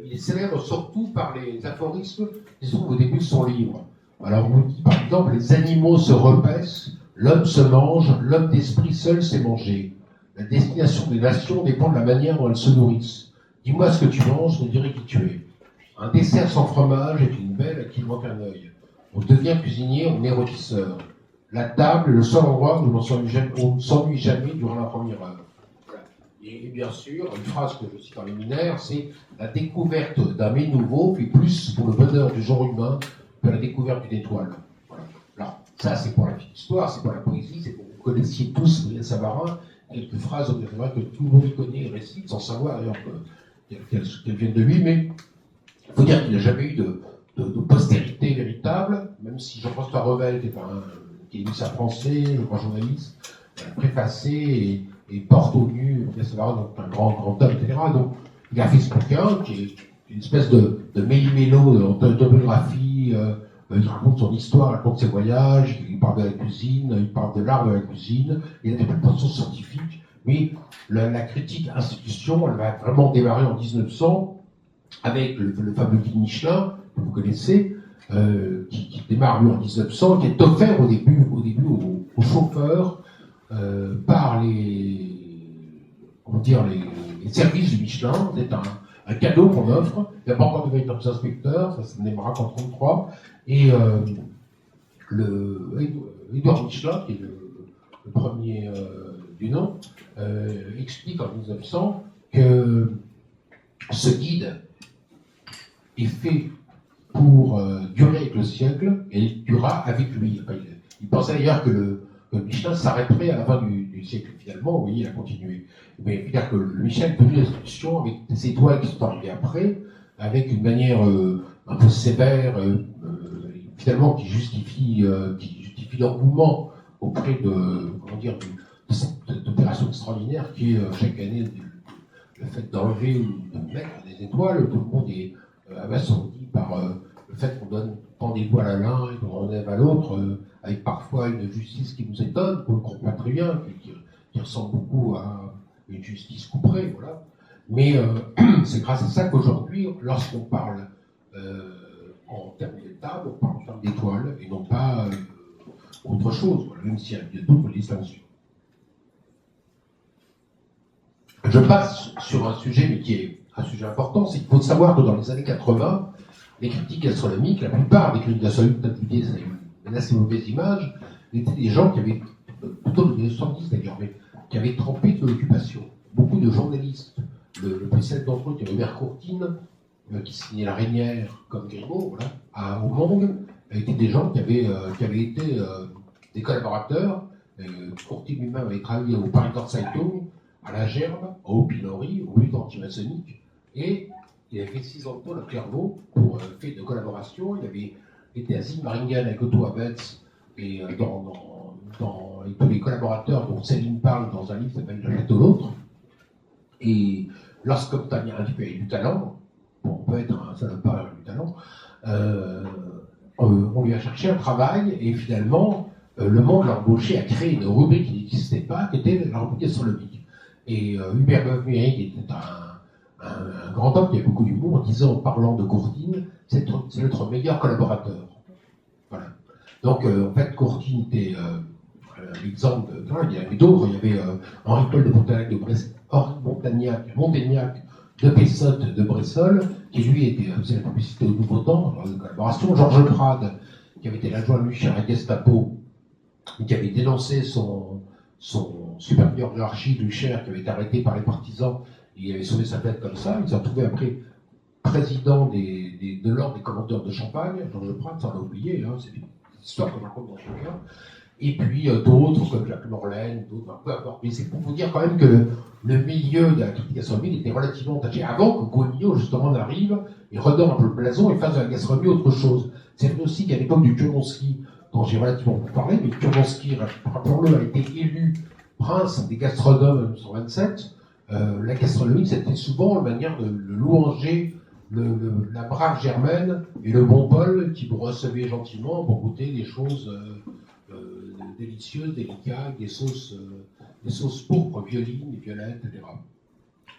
Il est célèbre surtout par les aphorismes qui sont au début de son livre. Alors, on dit par exemple, les animaux se repaissent, l'homme se mange, l'homme d'esprit seul sait manger. La destination des nations dépend de la manière dont elles se nourrissent. Dis-moi ce que tu manges, je dirai qui tu es. Un dessert sans fromage est une belle à qui manque un œil. On devient cuisinier, on est rôtisseur. La table est le seul endroit où on ne s'ennuie jamais durant la première heure. Et bien sûr, une phrase que je cite dans les Minaires, c'est la découverte d'un mets nouveau fait plus pour le bonheur du genre humain que la découverte d'une étoile. Voilà. Alors, ça, c'est pour la petite histoire, c'est pour la poésie, c'est pour que vous connaissiez tous Brillat-Savarin, quelques phrases, c'est vrai que tout le monde connaît et récite, sans savoir d'ailleurs qu'elles viennent de lui, mais il faut dire qu'il n'a jamais eu de postérité véritable, même si Jean-François Revel, qui est émisseur français, je crois journaliste, préfacé et porte au nu, Brillat-Savarin, donc un grand homme, etc. Donc, il a fait ce bouquin, qui est une espèce de méli-mélo d'autobiographie, il raconte son histoire, il raconte ses voyages, il parle de la cuisine, il parle de l'art de la cuisine, il a des prétentions scientifiques, mais la critique institution, elle va vraiment démarrer en 1900, avec le fameux guide Michelin, que vous connaissez, qui démarre lui en 1900, qui est offert au début aux chauffeurs par les services du Michelin. C'est un cadeau qu'on offre. Il n'y a pas encore de véritables inspecteurs, ça ne démarra qu'en 1933. Et Édouard Michelin, qui est le premier du nom, explique en 1900 que ce guide est fait pour durer avec le siècle et il durera avec lui. Enfin, il pensait d'ailleurs que que Michelin s'arrêterait à la fin du siècle. Finalement, vous voyez, il a continué. Mais c'est-à-dire que le Michelin est devenu l'institution avec des étoiles qui sont arrivées après, avec une manière un peu sévère, finalement, qui justifie l'engouement auprès de, comment dire, de cette opération extraordinaire qui est chaque année le fait d'enlever ou de mettre des étoiles. Tout le monde est abasourdi par le fait qu'on donne tant d'étoiles à l'un et qu'on enlève à l'autre, avec parfois une justice qui nous étonne, qu'on ne comprend pas très bien, qui ressemble beaucoup à une justice couperée, voilà. Mais c'est grâce à ça qu'aujourd'hui, lorsqu'on parle en termes d'état, on parle en termes d'étoiles et non pas autre chose, voilà, même s'il y a d'autres distinctions. Je passe sur un sujet, mais qui est un sujet important, c'est qu'il faut savoir que dans les années 80, les critiques gastronomiques, la plupart des critiques gastronomiques, peut-être ça a une assez mauvaise image, étaient des gens qui avaient, plutôt des 70 d'ailleurs, mais qui avaient trempé de l'occupation. Beaucoup de journalistes, le plus célèbre d'entre eux, qui est Robert Courtine, qui signait La Reynière comme Grimaud, voilà, au Monde, étaient des gens qui avaient été des collaborateurs. Courtine lui-même avait travaillé au Paris Zeitung, à la Gerbe, au Pilori, au lutte antimaçonnique, et il avait fait 6 ans de tôle à Clairvaux pour fait de collaboration. Il avait été à Sigmaringen avec Otto Abetz et avec tous les collaborateurs dont Céline parle dans un livre qui s'appelle Le Château l'autre. Et lorsqu'on a un type avec du talent, bon, on peut être un salopard avec du talent, on lui a cherché un travail et finalement, Le Monde l'a embauché à créer une rubrique qui n'existait pas, qui était la rubrique gastronomique. Et Hubert Beuve-Méry, qui était un grand homme qui avait beaucoup d'humour, disait en parlant de Courtine, c'est notre meilleur collaborateur. Voilà. Donc, en fait, Courtine était l'exemple de. Il y en avait d'autres. Il y avait Henri-Paul de Montagnac de Pessotte de Bressol, qui lui faisait la publicité au Nouveau Temps, dans une collaboration. Georges Prade, qui avait été l'adjoint lui à la Gestapo, et qui avait dénoncé son supérieur hiérarchique, Lucher, qui avait été arrêté par les partisans, et il avait sauvé sa tête comme ça. Il s'est retrouvé après président de l'ordre des commandeurs de Champagne. Georges Prade, ça on l'a oublié, hein, c'est une histoire qu'on raconte dans ce cas. Et puis d'autres, comme Jacques Morlaine, d'autres, peu importe. Mais c'est pour vous dire quand même que le milieu de la critique gastronomique était relativement entaché avant que Guagnot, justement, n'arrive et redonne un peu le blason et fasse de la gastronomie autre chose. C'est vrai aussi qu'à l'époque du Kurmanski, dont j'ai relativement beaucoup parlé, mais Kurmanski, rappelons-le, a été élu prince des gastronomes en 1927. La gastronomie, c'était souvent la manière de louanger la brave Germaine et le bon Paul qui vous recevait gentiment pour goûter des choses délicieuses, délicates, des sauces pourpres, violines, violettes, etc.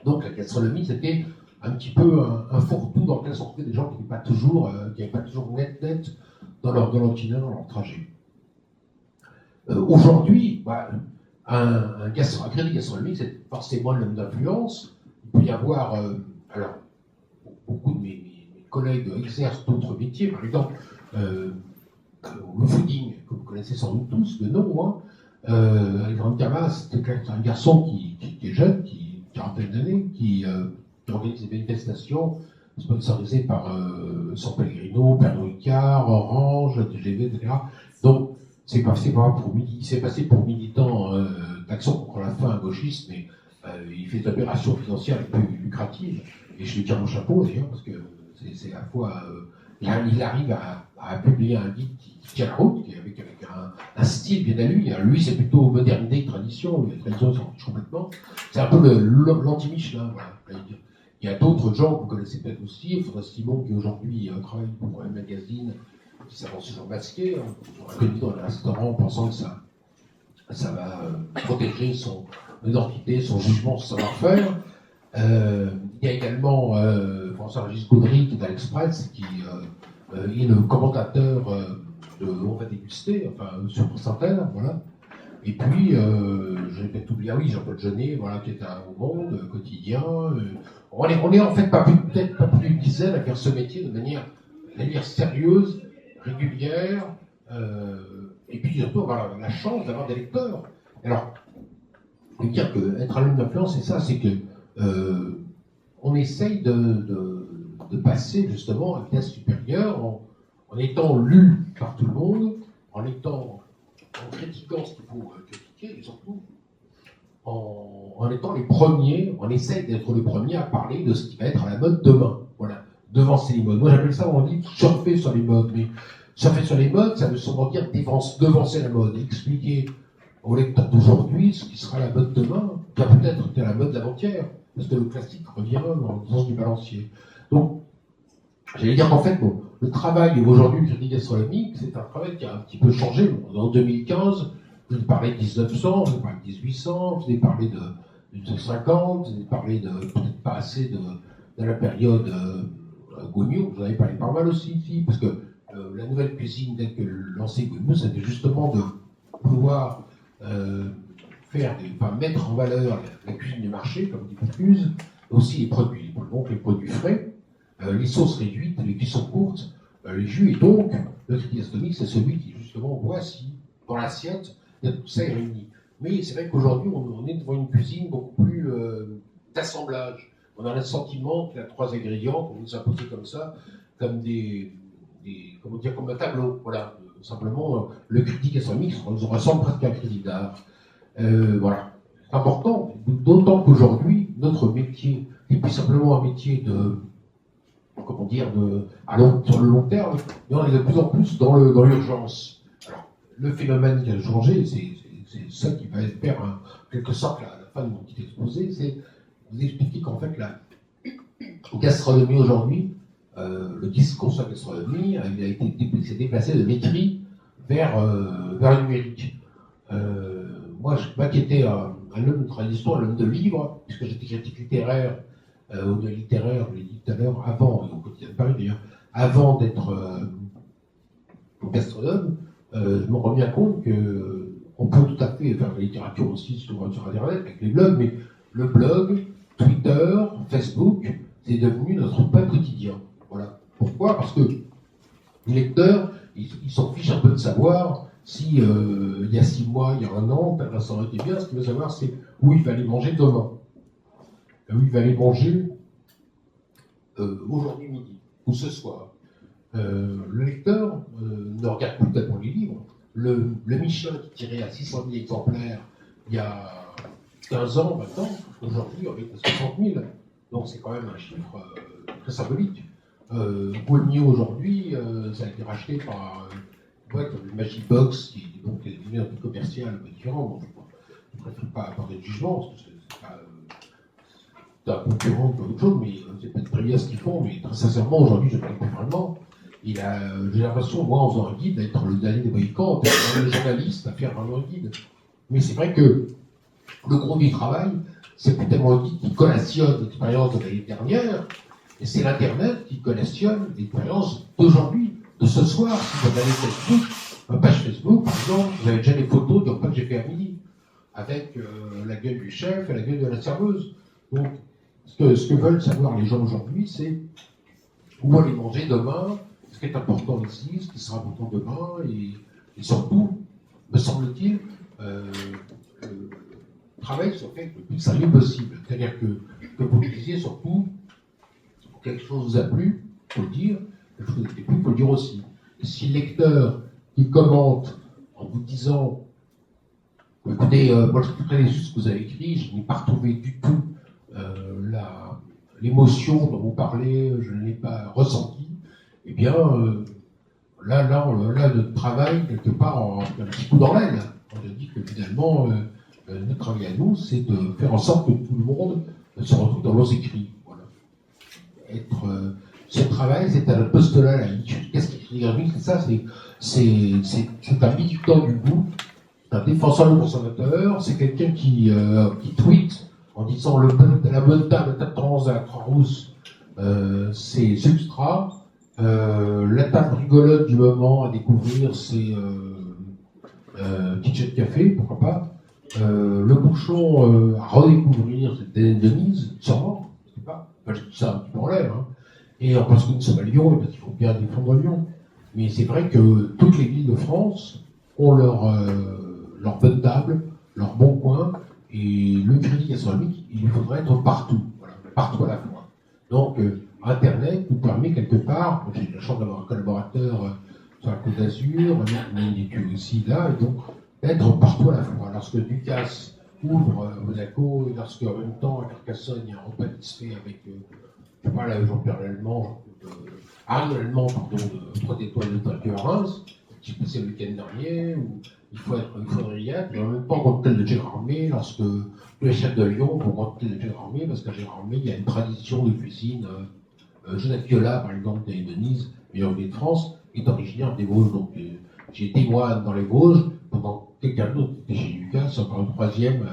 Donc la gastronomie, c'était un petit peu un fourre-tout dans lequel sortaient des gens qui n'avaient pas toujours net dans leur itinéraire, dans leur trajet. Aujourd'hui, un crédit gastronomique, c'est forcément l'homme d'influence. Il peut y avoir, alors, beaucoup de mes collègues exercent d'autres métiers, par exemple, le fooding, que vous connaissez sans doute tous, de nom, hein. Alexandre Camas, c'est un garçon qui est jeune, qui a 40 d'années, qui organise des manifestations sponsorisées par San Pellegrino, Pernod Ricard, Orange, TGV, etc. Donc, c'est passé pour militant d'action contre la faim gauchiste, mais il fait des opérations financières les plus lucratives. Et je lui tire mon chapeau d'ailleurs, parce que c'est à la fois. Il arrive à publier un guide qui tient la route, avec un style bien à lui. Alors, lui, c'est plutôt modernité et tradition. La tradition s'en fiche complètement. C'est un peu l'anti-Michelin. Voilà. Il y a d'autres gens que vous connaissez peut-être aussi. Faudra Simon, qui aujourd'hui travaille pour un magazine qui s'avance toujours masqué, hein, reconnu dans les restaurants, pensant que ça va protéger son identité, son jugement, son savoir-faire. Il y a également François-Régis Gaudry qui est à l'Express, qui est le commentateur de On va déguster, enfin sur Saint-Air, voilà. Et puis, j'ai peut-être oublié, Jean-Paul Jeunet, voilà, qui est au Monde, quotidien. On est en fait peut-être pas plus d'une dizaine à faire ce métier de manière sérieuse, régulière, et puis surtout avoir la chance d'avoir des lecteurs. Alors, je veux dire qu'être un homme d'influence, c'est ça, c'est que on essaye de passer justement à une vitesse supérieure en étant lu par tout le monde, en étant en critiquant ce qu'il faut critiquer, et surtout en étant les premiers, on essaie d'être le premier à parler de ce qui va être à la mode demain. Voilà, devancer les modes. Moi j'appelle ça, on dit surfer sur les modes, mais surfer sur les modes, ça veut sûrement dire devancer la mode, expliquer aux lecteurs d'aujourd'hui ce qui sera la mode demain, qui va peut-être être la mode d'avant-hier, parce que le classique revient dans le sens du balancier. Donc, j'allais dire qu'en fait, bon, le travail aujourd'hui du critique gastronomique, c'est un travail qui a un petit peu changé. Bon, en 2015, vous avez parlé de 1900, vous avez parlé de 1800, vous avez parlé de 1950, vous avez parlé de peut-être pas assez de la période Gogno, vous en avez parlé pas mal aussi ici, parce que la nouvelle cuisine telle que lancée Gogno, c'était justement de pouvoir mettre en valeur la cuisine du marché, comme dit Bocuse, aussi les produits, donc les produits frais, les sauces réduites, les cuissons courtes, les jus, et donc le critique gastronomique, c'est celui qui justement voit si dans l'assiette, il y a tout ça est réuni. Mais c'est vrai qu'aujourd'hui, on est devant une cuisine beaucoup plus d'assemblage. On a le sentiment qu'il y a 3 ingrédients qu'on nous a posés comme ça, comme comme un tableau. Voilà, simplement, le critique gastronomique, ça ressemble presque à un critique d'art. Voilà, c'est important, d'autant qu'aujourd'hui, notre métier n'est plus simplement un métier sur le long terme, mais on est de plus en plus dans l'urgence. Alors, le phénomène qui a changé, c'est ça qui va faire, en quelque sorte, la fin de mon petit exposé, c'est vous expliquer qu'en fait, la gastronomie aujourd'hui, le discours sur la gastronomie, s'est déplacé de l'écrit vers le numérique. Moi, qui étais un homme de tradition, un homme de livres, puisque j'étais critique littéraire, ou de littéraire, je l'ai dit tout à l'heure, avant, au quotidien de Paris d'ailleurs, avant d'être gastronome, je me rends bien compte qu'on peut tout à fait faire de la littérature aussi sur Internet, avec les blogs, mais le blog, Twitter, Facebook, c'est devenu notre pain quotidien. Voilà. Pourquoi ? Parce que les lecteurs, ils s'en fichent un peu de savoir si il y a 6 mois, il y a 1 an, ça aurait été bien. Ce qu'il veut savoir, c'est où il va aller manger demain. Où il va aller manger aujourd'hui midi, ou ce soir. Le lecteur ne regarde plus tellement les livres. Le Michelin qui tirait à 600 000 exemplaires il y a 15 ans maintenant, aujourd'hui on est à 60 000. Donc c'est quand même un chiffre très symbolique. Gogno aujourd'hui, ça a été racheté par une boîte comme Magic Box, qui donc, est devenu un peu commercial, un peu différent. Donc, je ne préfère pas apporter de jugement, parce que c'est un concurrent ou autre chose, mais c'est pas très bien ce qu'ils font, mais très sincèrement, aujourd'hui, je ne comprends pas vraiment. J'ai l'impression, moi, en faisant un guide, d'être le dernier des Mohicans, d'être le journaliste à faire vraiment un guide. Mais c'est vrai que le gros du travail, c'est plus tellement un guide qui collationne l'expérience de l'année dernière, et c'est l'Internet qui collationne l'expérience d'aujourd'hui, de ce soir. Si vous allez Facebook, ma page Facebook, par exemple, vous avez déjà des photos du repas que j'ai fait à midi, avec la gueule du chef et la gueule de la serveuse. Donc, ce que veulent savoir les gens aujourd'hui, c'est où aller manger demain, ce qui est important ici, ce qui sera important demain, et surtout, me semble-t-il, travail sur fait le plus sérieux possible. C'est-à-dire que vous disiez surtout, quelque chose vous a plu, il faut le dire, quelque chose vous a plu, il faut le dire aussi. Et si le lecteur qui commente en vous disant écoutez, moi je suis très déçu de ce que vous avez écrit, je n'ai pas retrouvé du tout l'émotion dont vous parlez, je ne l'ai pas ressenti, eh bien, là, notre travail, quelque part, un petit coup dans l'aile. On a dit que finalement, notre travail à nous, c'est de faire en sorte que tout le monde se retrouve dans nos écrits. Voilà. Ce travail, c'est un postulat laïque. Qu'est-ce qu'il écrit ? C'est ça, c'est un militant du goût, un défenseur du consommateur, c'est quelqu'un qui tweet en disant la bonne table, la table trans à la Croix-Rousse, c'est substrat. La table rigolote du moment à découvrir, c'est Kitchen Café, pourquoi pas. Le bouchon à redécouvrir, c'est Denise, sûrement, je sais pas. Enfin, je dis ça un petit peu en l'air. Hein. Et parce que nous sommes à Lyon, et parce qu'il faut bien défendre Lyon. Mais c'est vrai que toutes les villes de France ont leur bonne table, leur bon coin, et le critique gastronomique, il faudrait être partout, voilà, partout à la fois. Donc, Internet nous permet quelque part, j'ai la chance d'avoir un collaborateur sur la Côte d'Azur, on est aussi là, et donc d'être partout à la fois. Lorsque Ducasse ouvre Monaco, et lorsque en même temps à Carcassonne, il y a un repas qui se fait avec je sais pas, là, Jean-Pierre Lallemand, Arnaud Lallemand, pardon, de 3 étoiles de Tokyo à Reims, qui s'est passé le week-end dernier, où il faut Riyad, mais en même temps, au hôtel de Gérardmer, lorsque le chef de Lyon vont au hôtel de Gérardmer, parce qu'à Gérardmer, il y a une tradition de cuisine. Joseph Viola, par exemple, de Denise, meilleur de France, est originaire des Vosges. Donc, j'ai été moi dans les Vosges, pendant quelqu'un d'autre qui était chez Lucas, encore un troisième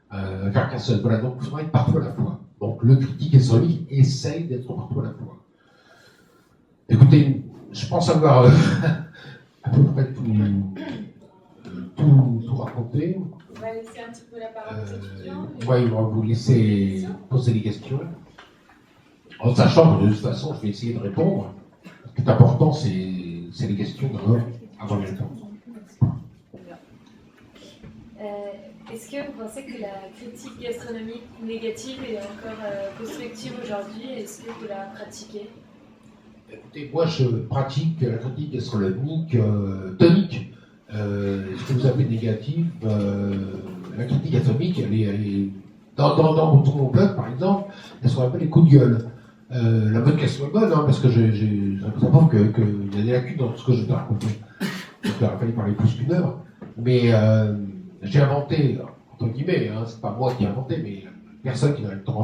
à Carcassonne. Voilà, donc il faudra être partout à la fois. Donc, le critique gastronomique essaye d'être partout à la fois. Écoutez, je pense avoir à peu près tout raconté. On va laisser un petit peu la parole aux étudiants. Oui, on va vous laisser poser des questions. En sachant que de toute façon, je vais essayer de répondre. Ce qui est important, c'est les questions d'abord, avant les réponses. Est-ce que vous pensez que la critique gastronomique négative est encore constructive aujourd'hui? Est-ce que vous la pratiquez? Écoutez, moi je pratique la critique gastronomique tonique. Ce que vous appelez négative, la critique gastronomique, elle est dans mon blog, par exemple, elle se appelle les coups de gueule. La bonne question est bonne, hein, parce que ça prouve qu'il y a des lacunes dans tout ce que je t'ai raconté. Donc il aurait fallu parler plus qu'une heure. Mais j'ai inventé, entre guillemets, hein, c'est pas moi qui ai inventé, mais la personne qui est rédacteur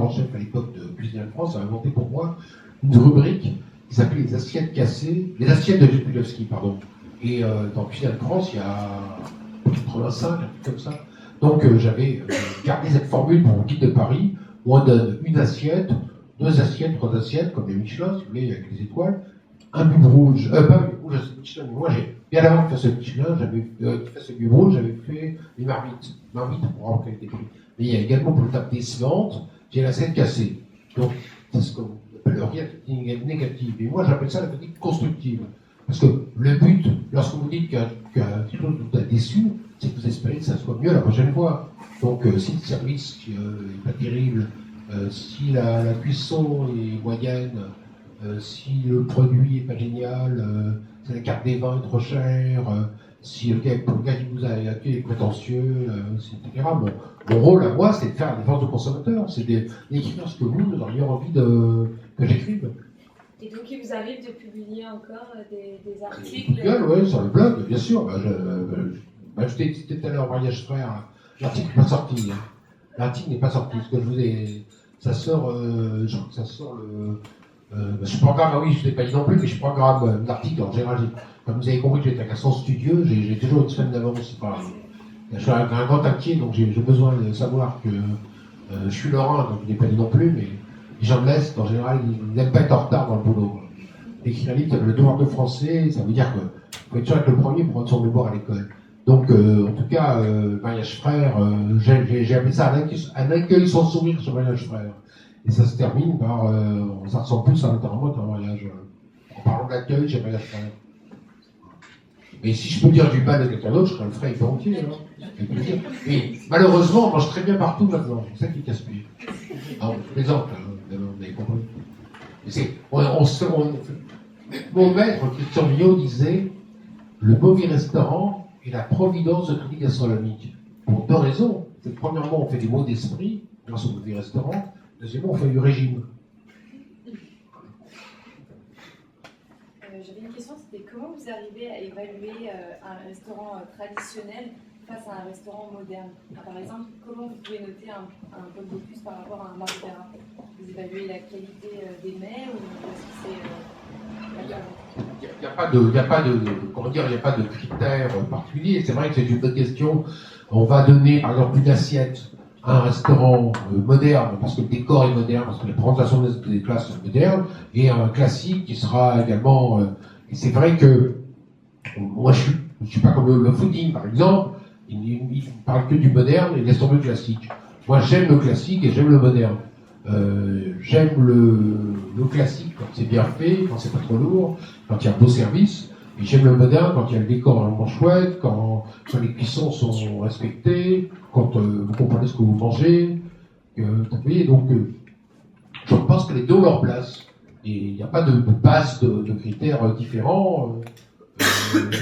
en chef à l'époque de Cuisine de France a inventé pour moi une rubrique qui s'appelait les assiettes cassées, les assiettes de Jepilowski, pardon. Et dans Cuisine de France, il y a 85, un truc comme ça. Donc j'avais gardé cette formule pour mon guide de Paris, où on donne une assiette, 2 assiettes, 3 assiettes, comme les Michelin, si vous voulez, avec les étoiles, un bube rouge, pas un bube rouge, c'est Michelin, mais moi j'ai, bien avant de faire ce Michelin, qui fait ce bube rouge, j'avais fait les marmites pour avoir qualité prix. Mais il y a également pour le table décevante, j'ai l'assiette cassée. Donc c'est ce qu'on appelle le critique négative. Et moi j'appelle ça la critique constructive. Parce que le but, lorsque vous dites qu'il y a quelque chose vous a déçu, c'est que vous espérez que ça soit mieux la prochaine fois. Donc si le service n'est pas terrible, si la cuisson est moyenne, si le produit n'est pas génial, si la carte des vins est trop chère, si le gars qui vous a accueilli est prétentieux, etc. Mon rôle à moi, c'est de faire la défense du consommateur, c'est d'écrire ce que vous auriez envie que j'écrive. Et donc, il vous arrive de publier encore des articles Oui, sur le blog, bien sûr. Je t'ai cité tout à l'heure, Mariage Frère, l'article n'est pas sorti. Hein. L'article n'est pas sorti. Ce que je vous ai. Ça sort, je crois que ça sort le. Je programme, ah oui, je ne l'ai pas dit non plus, mais je programme l'article en général. Comme vous avez compris que j'étais à Casson Studio, j'ai toujours une semaine d'avance. Je suis un grand inquiet, donc j'ai besoin de savoir que je suis lorrain, donc je ne l'ai pas dit non plus, mais les gens de l'Est, en général, ils n'aiment pas être en retard dans le boulot. Écrire un livre qui s'appelle Le devoir de français, ça veut dire qu'il faut être sûr d'être le premier pour rendre son mémoire à l'école. Donc, en tout cas, Mariage Frère, j'ai appelé ça un accueil sans sourire sur Mariage Frère. Et ça se termine par, ça ressemble plus à un enterrement qu'un mariage. En parlant d'accueil chez Mariage Frère. Mais si je peux dire du mal de quelqu'un d'autre, je le ferai volontiers. Et malheureusement, on mange très bien partout maintenant. C'est ça qui casse-pied. Non, je plaisante, vous avez compris. Mon maître, Christian Millot, disait le mauvais restaurant est la providence de critique gastronomique. Pour 2 raisons. Premièrement, on fait des maux d'esprit grâce au mauvais restaurant. Deuxièmement, on fait du régime. J'avais une question, c'était comment vous arrivez à évaluer un restaurant traditionnel face à un restaurant moderne? Par exemple, comment vous pouvez noter un Paul Bocuse par rapport à un Marc Perrin? Vous évaluez la qualité des mets ou est-ce que c'est... Il n'y a pas de critères particuliers. C'est vrai que c'est une bonne question. On va donner, par exemple, une assiette à un restaurant moderne, parce que le décor est moderne, parce que les présentations des places sont modernes, et un classique qui sera également... et c'est vrai que moi, je suis pas comme le fooding, par exemple. Il ne parle que du moderne et laisse tomber le classique. Moi, j'aime le classique et j'aime le moderne. J'aime le classique quand c'est bien fait, quand c'est pas trop lourd, quand il y a un beau service. Et j'aime le moderne quand il y a le décor vraiment chouette, quand les cuissons sont respectées, quand vous comprenez ce que vous mangez. Vous voyez, donc je pense que les deux ont leur place. Et il n'y a pas de base de critères différents.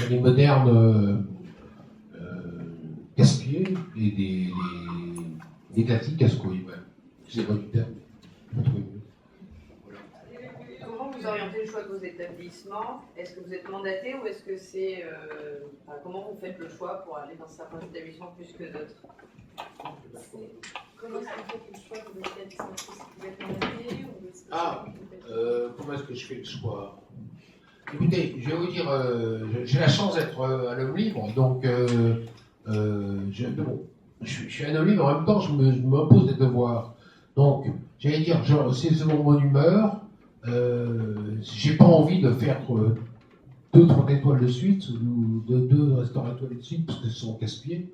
Les modernes casse-pieds et des classiques casse-couilles. Ouais. C'est pas du terme. Comment vous orientez le choix de vos établissements? Est-ce que vous êtes mandaté ou est-ce que c'est... comment vous faites le choix pour aller dans certains établissements plus que d'autres? Comment est-ce que vous faites le choix de vos établissements? Est-ce que vous êtes mandaté ou est-ce que comment est-ce que je fais le choix? Écoutez, je vais vous dire, j'ai la chance d'être un homme libre, donc je suis un homme libre, en même temps je m'impose des devoirs. Donc, j'allais dire, genre, c'est selon mon humeur, j'ai pas envie de faire 2-3 étoiles de suite, ou 2 restaurants étoiles de suite, parce que ce sont casse-pieds.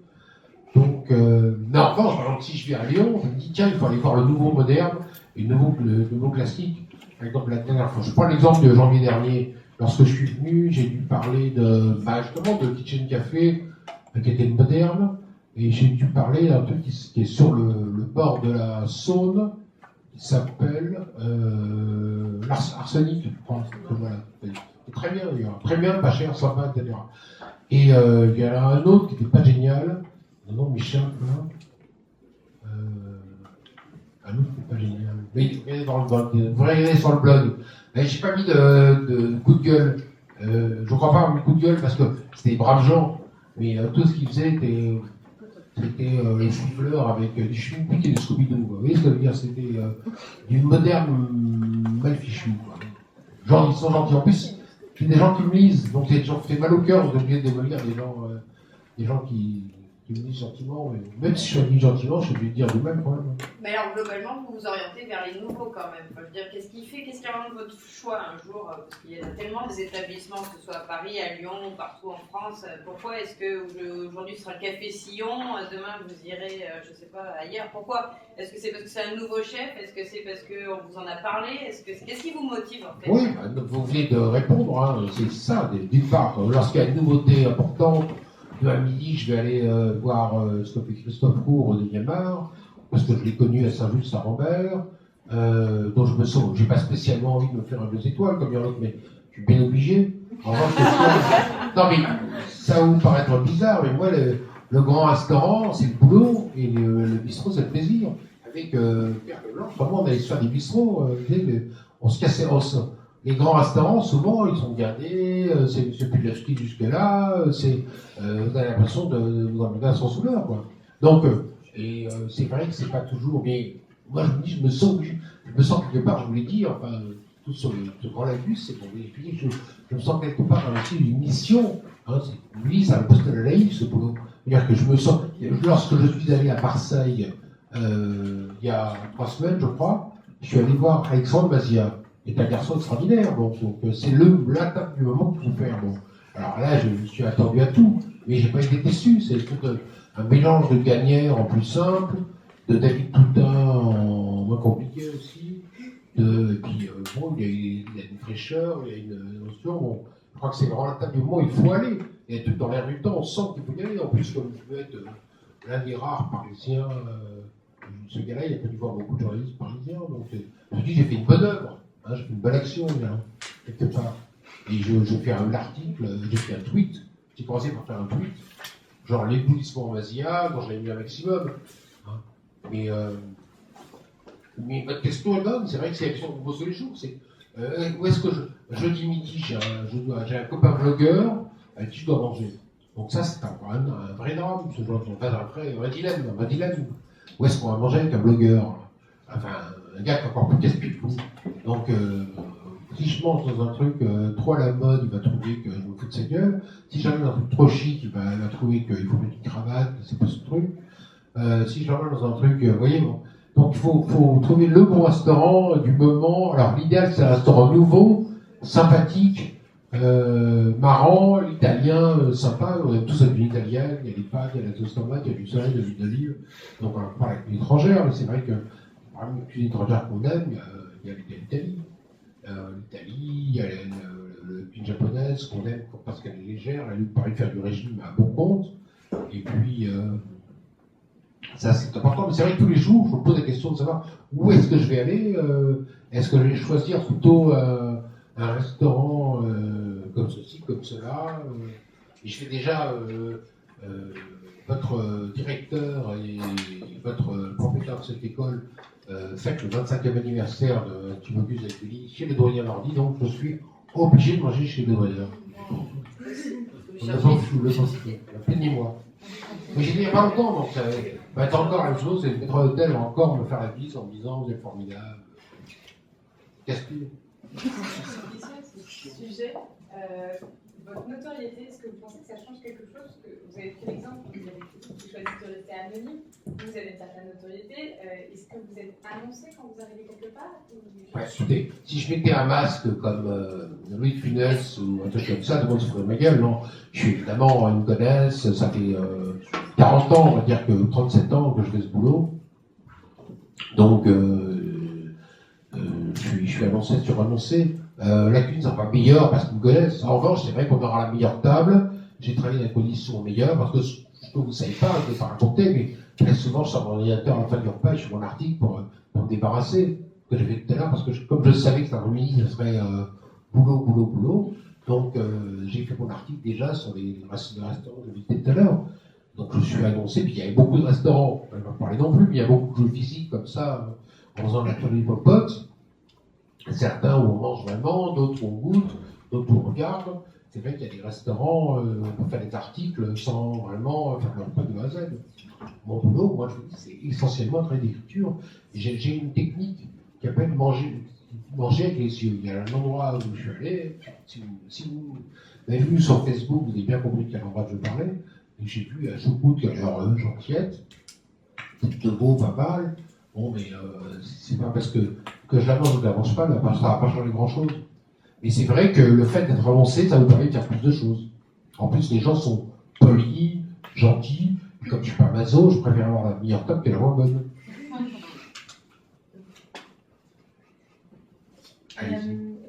Donc, mais en revanche, par exemple, si je vais à Lyon, je me dis, tiens, il faut aller voir le nouveau moderne et le nouveau classique. Par exemple, la dernière fois, je prends l'exemple de janvier dernier. Lorsque je suis venu, j'ai dû parler justement de Kitchen Café, qui était moderne, et j'ai dû parler d'un truc qui est sur le bord de la Saône, qui s'appelle l'Arsenic, je crois. Voilà. C'est très bien d'ailleurs, très bien, pas cher, sympa, etc. Et il y en a un autre qui n'était pas génial, un nom m'échappe là. Un autre qui n'est pas génial. Mais vous regardez sur le blog. Mais j'ai pas mis de coup de gueule. Je crois pas avoir mis de coup de gueule parce que c'était des braves gens. Mais tout ce qu'ils faisaient c'était les siffleurs avec du schmilblick et du Scooby-Doo. Vous voyez ce que je veux dire? C'était du moderne mal fichu. Genre, ils sont gentils. En plus, c'est des gens qui me lisent. Donc, c'est des gens qui fait mal au cœur. Vous êtes obligé de me lire des gens qui me disent gentiment. Mais même si je suis dit gentiment, je suis obligé de dire du même quand même. Mais alors, globalement, vous vous orientez vers les nouveaux quand même. Enfin, je veux dire, qu'est-ce qui rend votre choix un jour? Parce qu'il y a tellement des établissements, que ce soit à Paris, à Lyon, partout en France. Pourquoi est-ce que aujourd'hui ce sera le Café Sillon, demain vous irez, je sais pas, ailleurs? Pourquoi? Est-ce que c'est parce que c'est un nouveau chef? Est-ce que c'est parce qu'on vous en a parlé? Qu'est-ce qui vous motive en fait? Oui, vous venez de répondre. Hein, c'est ça, d'une part. Lorsqu'il y a une nouveauté importante, à midi, je vais aller voir ce que fait Christophe Cour au 9e art, parce que je l'ai connu à Saint-Just-Saint-Rambert, dont je me sens, j'ai pas spécialement envie de me faire un 2 étoiles comme il y en a l'autre, mais je suis bien obligé. En revanche, non mais ça va vous paraître bizarre, mais moi le grand restaurant c'est le boulot et le bistrot c'est le plaisir. Avec Pierre Leblanc, vraiment on allait se faire des bistrots, on se cassait. Les grands restaurants, souvent, ils sont gardés, c'est plus de la ski jusque-là, vous avez l'impression de vous emmener à son souleur, quoi. Donc, c'est vrai que c'est pas toujours, mais moi je me dis, je me sens quelque part, je vous l'ai dit, enfin, tout sur le grand lagus, c'est pour vous expliquer, je me sens quelque part dans aussi une mission, hein, lui, ça me poste la laïque, ce boulot. C'est-à-dire que je me sens, lorsque je suis allé à Marseille, il y a 3 semaines, je crois, je suis allé voir Alexandre Mazia. C'est un garçon extraordinaire, donc c'est la table du moment qu'il faut faire. Bon. Alors là, je suis attendu à tout, mais j'ai pas été déçu. C'est tout un mélange de Gagnère en plus simple, de David Toutain en moins compliqué aussi. Et puis, bon, il y a une fraîcheur, il y a une notion. Bon, je crois que c'est vraiment la table du moment où il faut aller. Et tout dans l'air du temps, on sent qu'il faut y aller. En plus, comme je veux être l'un des rares parisiens, ce gars-là, il a pu voir beaucoup de journalistes parisiens. Donc, je me dis, j'ai fait une bonne œuvre. Hein, j'ai fait une bonne action, là, quelque part. Et je fais un article, j'ai fait un tweet. J'ai commencé par faire un tweet, genre l'éblouissement Mazia, dont j'avais mis un maximum. Hein. Mais votre question est bonne, c'est vrai que c'est l'action qu'on pose tous les jours. C'est où est-ce que jeudi midi, j'ai un copain blogueur avec qui je dois manger. Donc ça, c'est un vrai drame, ce genre de un vrai dilemme. Où est-ce qu'on va manger avec un blogueur? Enfin, un gars qui est encore plus casse-pied que vous. Donc, si je mange dans un truc trop à la mode, il va trouver que je me fous de sa gueule. Si j'arrive dans un truc trop chic, il va trouver qu'il faut mettre une cravate, que c'est pas ce truc. Si j'arrive dans un truc, vous voyez, bon. Donc il faut trouver le bon restaurant du moment. Alors l'idéal, c'est un restaurant nouveau, sympathique, marrant, italien, sympa. On aime tous la cuisine italienne, il y a les pâtes, il y a la sauce tomate, il y a du soleil, il y a l'huile d'olive. Donc on parle avec la cuisine étrangère, mais c'est vrai que parmi les cuisines étrangères qu'on aime, il y a l'Italie. L'Italie, il y a la cuisine japonaise qu'on aime parce qu'elle est légère, elle nous paraît faire du régime à bon compte. Et puis, ça c'est important, mais c'est vrai que tous les jours, je me pose la question de savoir où est-ce que je vais aller. Est-ce que je vais choisir plutôt un restaurant comme ceci, comme cela et je fais déjà votre directeur et votre propriétaire de cette école fête le 25e anniversaire de Timogus Zalpili chez les doyens mardi, donc je suis obligé de manger chez les doyens. Plaignez-moi. Mais j'ai dit il n'y a pas longtemps, donc ça va être encore la même chose, et le maître d'hôtel va encore me faire la bise en me disant vous êtes formidable. Casse-pied. Sujet, votre notoriété, est-ce que vous pensez que ça change quelque chose? Parce que vous avez pris l'exemple, vous avez choisi de rester anonyme, vous avez une certaine notoriété. Est-ce que vous êtes annoncé quand vous arrivez quelque part? Ouais, écoutez, si je mettais un masque comme Louis de Funès ou un truc comme ça, tout le monde se fout de ma gueule, non. Je suis évidemment, ils me connaissent, ça fait 40 ans, on va dire que 37 ans que je fais ce boulot. Donc, je suis annoncé sur annoncé. La cuisine sera pas meilleure parce qu'ils me connaissent. En revanche, c'est vrai qu'on aura la meilleure table. J'ai travaillé dans des conditions meilleures parce que ce que vous ne savez pas, je ne vais pas raconter, mais très souvent, je sors mon ordinateur à la fin du repas et je fais mon article pour me débarrasser. Que j'ai fait tout à l'heure parce que comme je savais que cet après-midi, ce serait boulot. Donc, j'ai fait mon article déjà sur les restaurants que j'ai visités tout à l'heure. Donc, je suis annoncé. Puis, il y avait beaucoup de restaurants. Je ne vais pas parler non plus, mais il y a beaucoup de jeux physiques comme ça en faisant la tournée popote. Certains où on mange vraiment, d'autres où on goûte, d'autres où on regarde. C'est vrai qu'il y a des restaurants où on peut faire des articles sans vraiment faire leur pas de A à Z. Mon boulot, moi, je vous dis, c'est essentiellement un travail d'écriture. J'ai une technique qui appelle manger avec les yeux. Il y a un endroit où je suis allé. Si vous avez vu sur Facebook, vous avez bien compris de quel endroit je parlais. Et j'ai vu à Choucroute qui a l'air gentillette, de beau, pas mal. Bon, mais c'est pas parce que je la mange ou que je la mange pas, ça va pas changer grand-chose. Mais c'est vrai que le fait d'être avancé, ça vous permet de faire plus de choses. En plus, les gens sont polis, gentils. Et comme je suis pas maso, je préfère avoir la meilleure table que la moins bonne.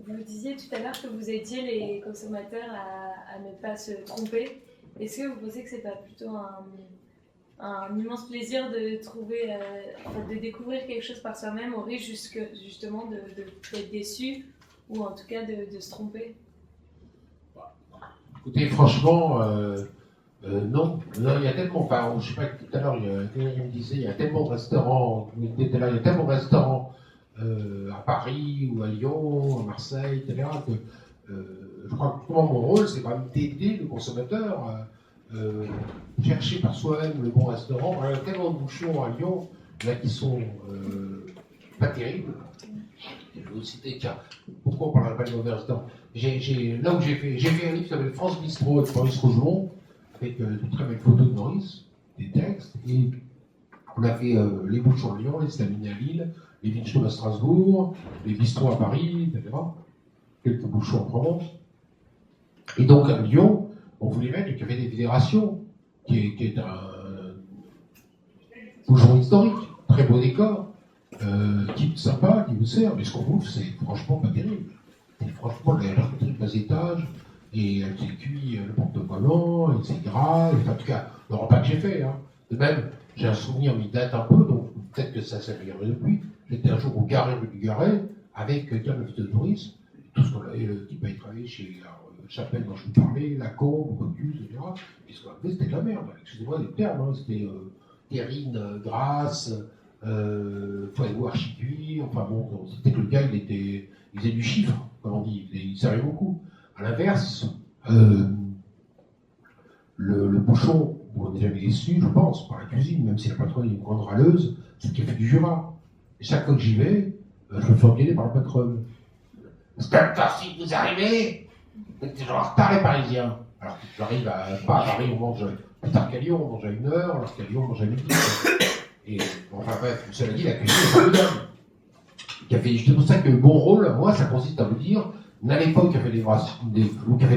Vous disiez tout à l'heure que vous aidiez les consommateurs à ne pas se tromper. Est-ce que vous pensez que c'est pas plutôt un immense plaisir de trouver, de découvrir quelque chose par soi-même au risque justement d'être déçu ou en tout cas de se tromper? Écoutez, franchement, non. Il y a tellement, enfin, je sais pas, tout à l'heure, quelqu'un qui me disait, il y a tellement de restaurants, il y a tellement de restaurants à Paris ou à Lyon, à Marseille, etc., que je crois que mon rôle, c'est quand même d'aider le consommateur chercher par soi-même le bon restaurant. Il y a tellement de bouchons à Lyon, là, qui sont pas terribles. Je vais vous citer, tiens, pourquoi on ne parlerait pas de mauvais restaurants? Là où j'ai fait un livre qui s'appelle France Bistrot avec Maurice Rougemont, avec de très belles photos de Maurice, des textes, et on a fait les bouchons à Lyon, les stamines à Lille, les Vinchos à Strasbourg, les bistrots à Paris, etc. Quelques bouchons en Provence. Et donc à Lyon, on voulait mettre le Café des Fédérations, qui est un bouchon historique, très beau décor, type sympa, qui vous sert, mais ce qu'on bouffe, c'est franchement pas terrible. Et franchement, la charcuterie de bas étage, et elle s'est cuit n'importe comment, et c'est gras, et, en tout cas, le repas que j'ai fait. Hein. De même, j'ai un souvenir, mais il date un peu, donc peut-être que ça s'est amélioré depuis. J'étais un jour au Garret rue du Garret, avec quelqu'un de de tourisme, tout ce qu'on avait, le type avait travaillé chez Chapelle dont je vous parlais, Lacombe, Bocuse, etc. Et ce qu'on avait, c'était de la merde, excusez-moi les termes, hein. C'était terrine grasse, foie archi-cuit, enfin bon, c'était que le gars, il faisait du chiffre, comme on dit, il servait beaucoup. À l'inverse, le bouchon, où on est jamais déçu, je pense, par la cuisine, même si la patronne est une grande râleuse, c'est le café du Jura. Et chaque fois que j'y vais, je me fais engueuler par la patronne. C'est quand même facile, vous arrivez, vous êtes déjà en retard les Parisiens. Alors que j'arrive pas à Paris, on mange plus tard qu'à Lyon, on mange à 1h, alors qu'à Lyon, on mange à midi. Et enfin bref, cela dit, la cuisine est formidable. C'est pour ça que mon rôle, moi, ça consiste à vous dire, n'allez pas au Café des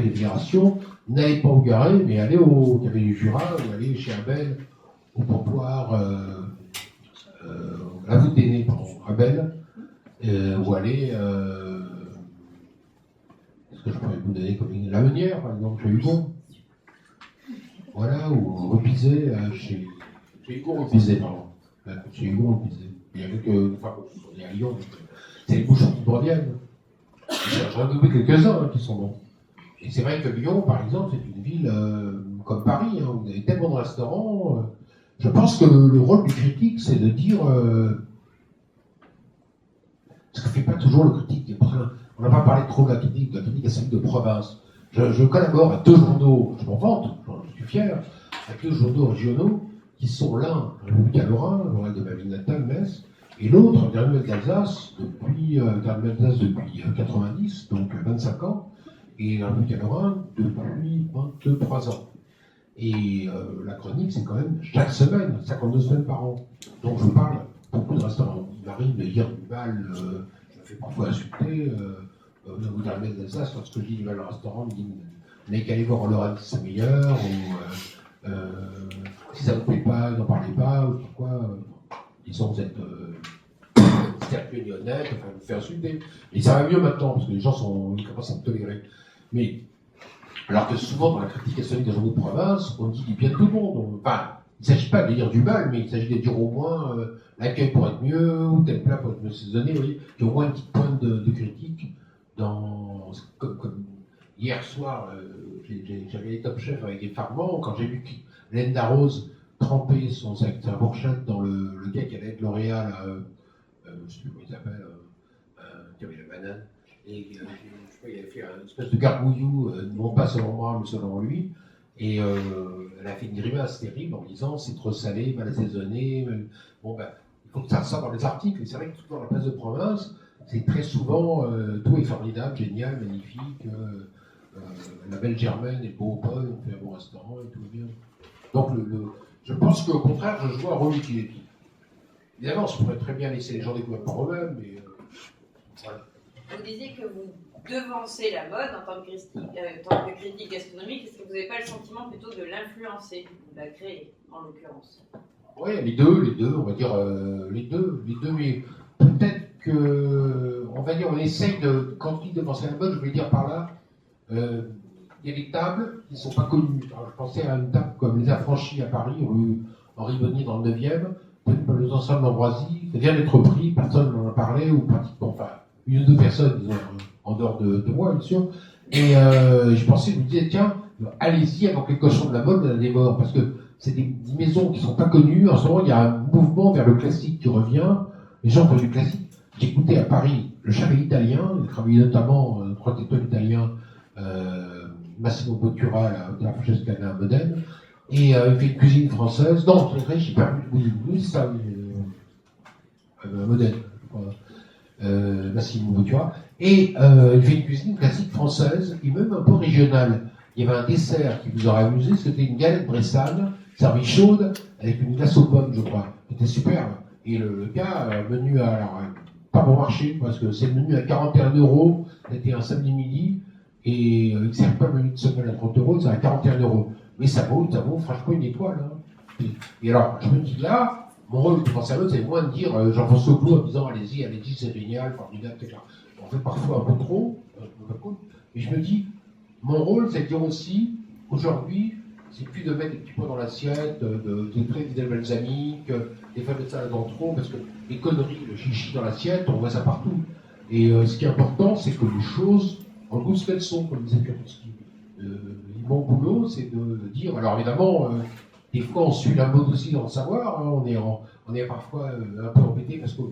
Fédérations, n'allez pas au Garret, mais allez au Café du Jura, ou allez chez Abel, au comptoir, la voûte des nez, pardon, Abel, ou allez, est-ce que je pourrais vous donner comme une Lavenière, par exemple, chez Hugo. Voilà, ou Repizé, chez Hugo Repizé, pardon. Chez Hugo Repizé. Il y avait que, enfin, on est à Lyon, c'est les bouchons qui reviennent. J'en ai oublié quelques-uns qui sont bons. Et c'est vrai que Lyon, par exemple, c'est une ville comme Paris, hein, vous avez tellement de restaurants. Je pense que le rôle du critique, c'est de dire ce que fait pas toujours le critique. On n'a pas parlé trop de la critique est celle de province. Je collabore à 2 journaux, je m'en vante, je suis fier, à 2 journaux régionaux qui sont l'un, République à Lorrain, le journal de ma ville natale, Metz, et l'autre, Dernier d'Alsace, depuis 90, donc 25 ans, et la République à Lorrain depuis 23 ans. Et la chronique, c'est quand même chaque semaine, 52 semaines par an. Donc je parle beaucoup de restaurants. Il m'arrive de dire du mal, je me fais parfois insulter. Au niveau de la messe d'Alsace, lorsque je dis du mal au restaurant, il me dit vous n'avez qu'à aller voir en Lorraine si c'est meilleur, ou si ça ne vous plaît pas, n'en parlez pas, ou pourquoi. Disons, vous êtes sérieux et honnête, enfin, vous faire insulter. Et ça va mieux maintenant, parce que les gens ils commencent à me tolérer. Mais alors que souvent, dans la critique gastronomique des journaux de province, on dit du bien de tout le monde. Enfin, il ne s'agit pas de dire du mal, mais il s'agit de dire au moins l'accueil pourrait être mieux, ou tel plat pourrait être mieux saisonné. Vous voyez, il y a au moins une petite pointe de critique. Comme hier soir, j'avais les Top Chef avec des Farmans, quand j'ai vu Hélène Darroze tremper sa fourchette dans le gars qui allait être L'Oréal, je ne sais plus comment il s'appelle, qui avait la banane. Et je sais pas, il avait fait une espèce de gargouillou, non pas selon moi, mais selon lui. Et elle a fait une grimace terrible en disant c'est trop salé, mal assaisonné. Bon, ben, il faut que ça ressorte dans les articles. Et c'est vrai que dans la presse de province, c'est très souvent tout est formidable, génial, magnifique. La belle Germaine et le beau Paul, on fait un bon restaurant et tout va bien. Donc je pense qu'au contraire, je joue un rôle d'équilibre. Évidemment, je pourrais très bien laisser les gens découvrir par eux-mêmes, mais voilà. Vous disiez que vous devancez la mode en tant que critique gastronomique. Est-ce que vous n'avez pas le sentiment plutôt de l'influencer, de la créer, en l'occurrence? Oui, les deux, on va dire les deux, mais peut-être que, on va dire, on essaye de, quand on dit devancer la mode, je vais dire par là, il y a des tables qui ne sont pas connues. Alors, je pensais à une table comme Les Affranchis à Paris, rue Henri Bonnier dans le 9e, tenue par les ensembles d'Ambroisie, ça vient d'être pris, personne n'en a parlé, ou pratiquement, enfin, une ou deux personnes, disons, en dehors de moi, bien sûr. Et je pensais, je me disais, tiens, allez-y avant que les cochons de la mode la dévorent, parce que c'est des maisons qui ne sont pas connues. En ce moment, il y a un mouvement vers le classique qui revient. Les gens veulent du classique. J'ai écouté à Paris le chalet italien, il a travaillé notamment, 3 étoiles italiens, Massimo Bottura, de la Francesca Cana à Modène, et il fait une cuisine française. Non, c'est vrai, j'ai perdu oui, c'est ça, Modène, je crois. Massimo Bottura. Et il fait une cuisine classique française, et même un peu régionale. Il y avait un dessert qui vous aurait amusé, c'était une galette bressane, servie chaude, avec une glace aux pommes, je crois. C'était superbe. Et le gars, menu à, alors, pas bon marché, parce que c'est le menu à 41 €, c'était un samedi midi, et il ne sert pas le menu de semaine à 30 €, c'est à 41 €. Mais ça vaut franchement une étoile. Hein. Et alors, je me dis là, mon rôle de penser à l'autre, c'est moins de dire j'enfonce au clou en disant allez-y, c'est génial, formidable, etc. On fait parfois un peu trop, mais je me dis, mon rôle, c'est de dire aussi, aujourd'hui, c'est plus de mettre des petits pois dans l'assiette, de créer des ailes balsamiques, des fameux de salade en trop, parce que les conneries, le chichi dans l'assiette, on voit ça partout. Et ce qui est important, c'est que les choses, en goût ce qu'elles sont, comme disait Pirotsky. Mon boulot, c'est de dire, alors évidemment, des fois on suit la mode aussi dans le savoir, hein, on est parfois un peu embêté parce qu'on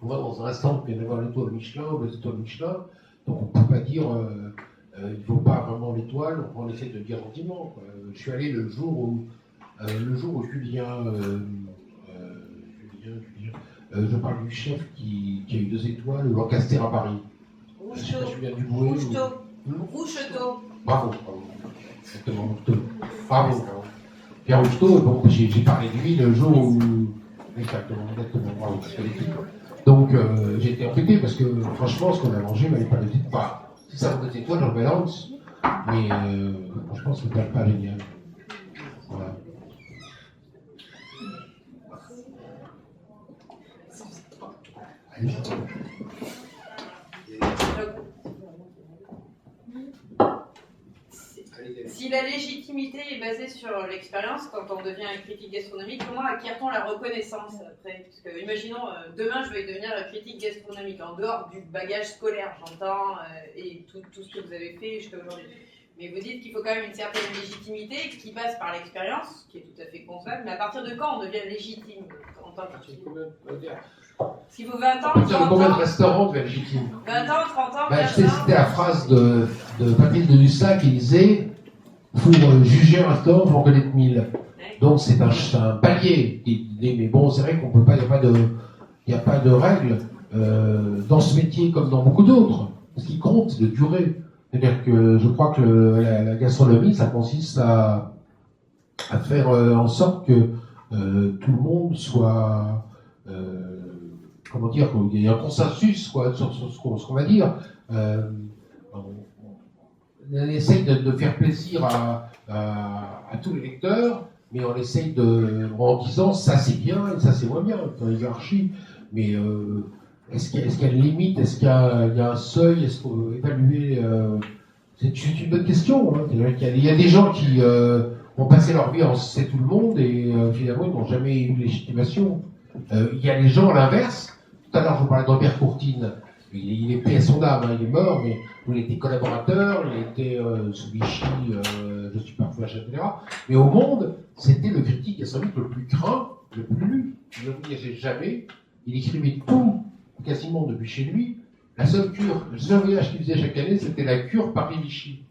va dans un instant qu'il vient d'avoir l'étoile Michelin ou les étoiles Michelin, donc on ne peut pas dire il ne faut pas vraiment l'étoile, on essaie de dire gentiment. Quoi. Je suis allé le jour où Julien, je parle du chef qui a eu 2 étoiles, au Lancaster à Paris. Roucheteau. Bravo. Exactement, Roucheteau. Bravo. Pierre Roucheteau, bon, j'ai parlé de lui le jour où. Exactement, bravo. Donc j'ai été embêté parce que franchement, ce qu'on a mangé m'avait pas de pas. Si ça vaut 2 étoiles, j'en balance. Mais franchement, c'était pas génial. Voilà. Allez. Si la légitimité est basée sur l'expérience, quand on devient un critique gastronomique, comment acquiert-on la reconnaissance après? Parce que, imaginons, demain je vais devenir critique gastronomique, en dehors du bagage scolaire, j'entends, et tout ce que vous avez fait jusqu'à aujourd'hui. Mais vous dites qu'il faut quand même une certaine légitimité qui passe par l'expérience, qui est tout à fait concevable, mais à partir de quand on devient légitime en tant que... S'il faut 20 ans, À partir de 30 combien de ans, restaurants tu es légitime? 20 ans, 30 ans, Je 15 t'ai ans. cité la phrase de Patrice de Lussat qui disait pour juger un restaurant, il faut en connaître 1000. Donc c'est un palier. Mais bon, c'est vrai qu'on peut pas, il n'y a pas de règle dans ce métier comme dans beaucoup d'autres. Ce qui compte, c'est de durée. C'est-à-dire que je crois que la gastronomie, ça consiste à faire en sorte que tout le monde soit, comment dire, qu'il y ait un consensus quoi, sur ce qu'on va dire. On essaye de faire plaisir à tous les lecteurs, mais on essaye en disant ça c'est bien et ça c'est moins bien, dans les hiérarchies. Mais est-ce qu'il y a une limite? Est-ce qu'il y a un seuil? Est-ce qu'on peut évaluer c'est une bonne question. Hein. Il y a des gens qui ont passé leur vie à encenser tout le monde et finalement ils n'ont jamais eu de légitimation. Il y a des gens à l'inverse. Tout à l'heure je vous parlais d'Ambert Courtine. Il est paix à son âme, hein, il est mort, mais il était collaborateur, il était sous Vichy, je suis parfois, etc. Mais au monde, c'était le critique gastronomique le plus craint, le plus lu. Il ne voyageait jamais, il écrivait tout, quasiment depuis chez lui. La seule cure, le seul voyage qu'il faisait chaque année, c'était la cure Paris-Vichy.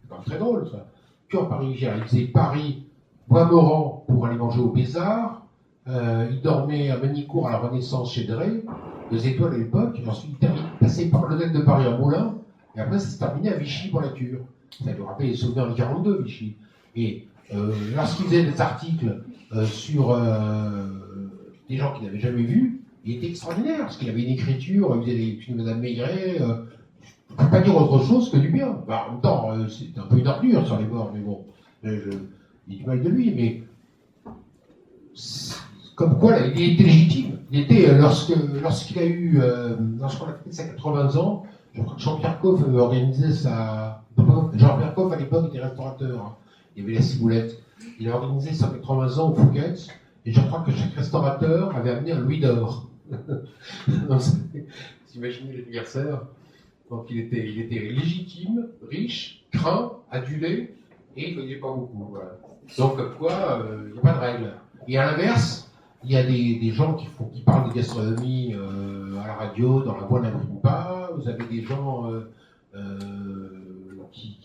C'est quand même très drôle, ça. Cure Paris-Vichy. Il faisait Paris, Bois-Morand pour aller manger au Bézard. Il dormait à Manicourt à la Renaissance chez Drey, 2 étoiles à l'époque. Et ensuite, il passait par l'hôtel de Paris à Moulins. Et après, ça s'est terminé à Vichy pour la cure. Ça lui rappelle les souvenirs de 42, Vichy. Et lorsqu'il faisait des articles sur des gens qu'il n'avait jamais vus, il était extraordinaire, parce qu'il avait une écriture, il faisait des films de Madame Maigret, je ne peux pas dire autre chose que du bien. Bah, en même temps, c'est un peu une ordure sur les bords, mais bon, il y a du mal de lui, mais comme quoi, là, il était légitime. Il était, lorsqu'il a eu, lorsqu'on a fait ses 80 ans, je crois que Jean-Pierre Coff avait organisé sa... Jean-Pierre Coff, à l'époque, était restaurateur. Hein. Il y avait la ciboulette. Il a organisé sa 80 ans au Fouquet, et je crois que chaque restaurateur avait amené un louis d'or. Vous imaginez l'anniversaire. Donc il était légitime, riche, craint, adulé, et il ne gagnait pas beaucoup. Voilà. Donc comme quoi, il n'y a pas de règle. Et à l'inverse, il y a des gens qui parlent de gastronomie à la radio, dans La Voix n'imprime pas. Vous avez des gens qui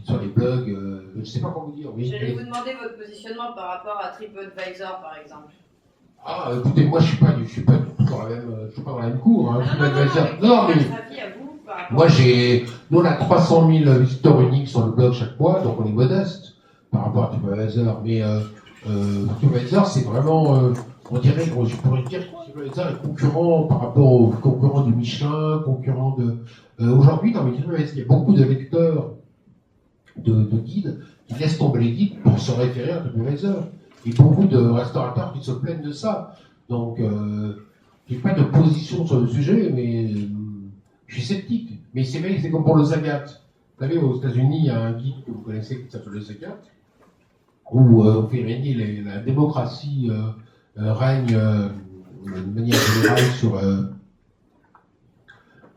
sur les blogs, je ne sais pas comment vous dire. Oui, J'allais vous demander votre positionnement par rapport à TripAdvisor, par exemple. Ah, écoutez, moi je suis pas du tout dans la même cour. Hein, non, mais votre avis à vous par rapport moi nous on a 300 000 visiteurs uniques sur le blog chaque mois, donc on est modeste par rapport à TripAdvisor. Mais TripAdvisor c'est vraiment, on dirait, je pourrais dire que TripAdvisor est concurrent par rapport aux concurrents du Michelin, concurrent de. Aujourd'hui, dans mes TripAdvisor, il y a beaucoup de lecteurs de guides qui laissent tomber les guides pour se référer à TripAdvisor. Et beaucoup de restaurateurs qui se plaignent de ça. Donc, je n'ai pas de position sur le sujet, mais je suis sceptique. Mais c'est vrai que c'est comme pour le Zagat. Vous savez, aux États-Unis, il y a un guide que vous connaissez qui s'appelle le Zagat, où on fait régner la démocratie règne de manière générale sur.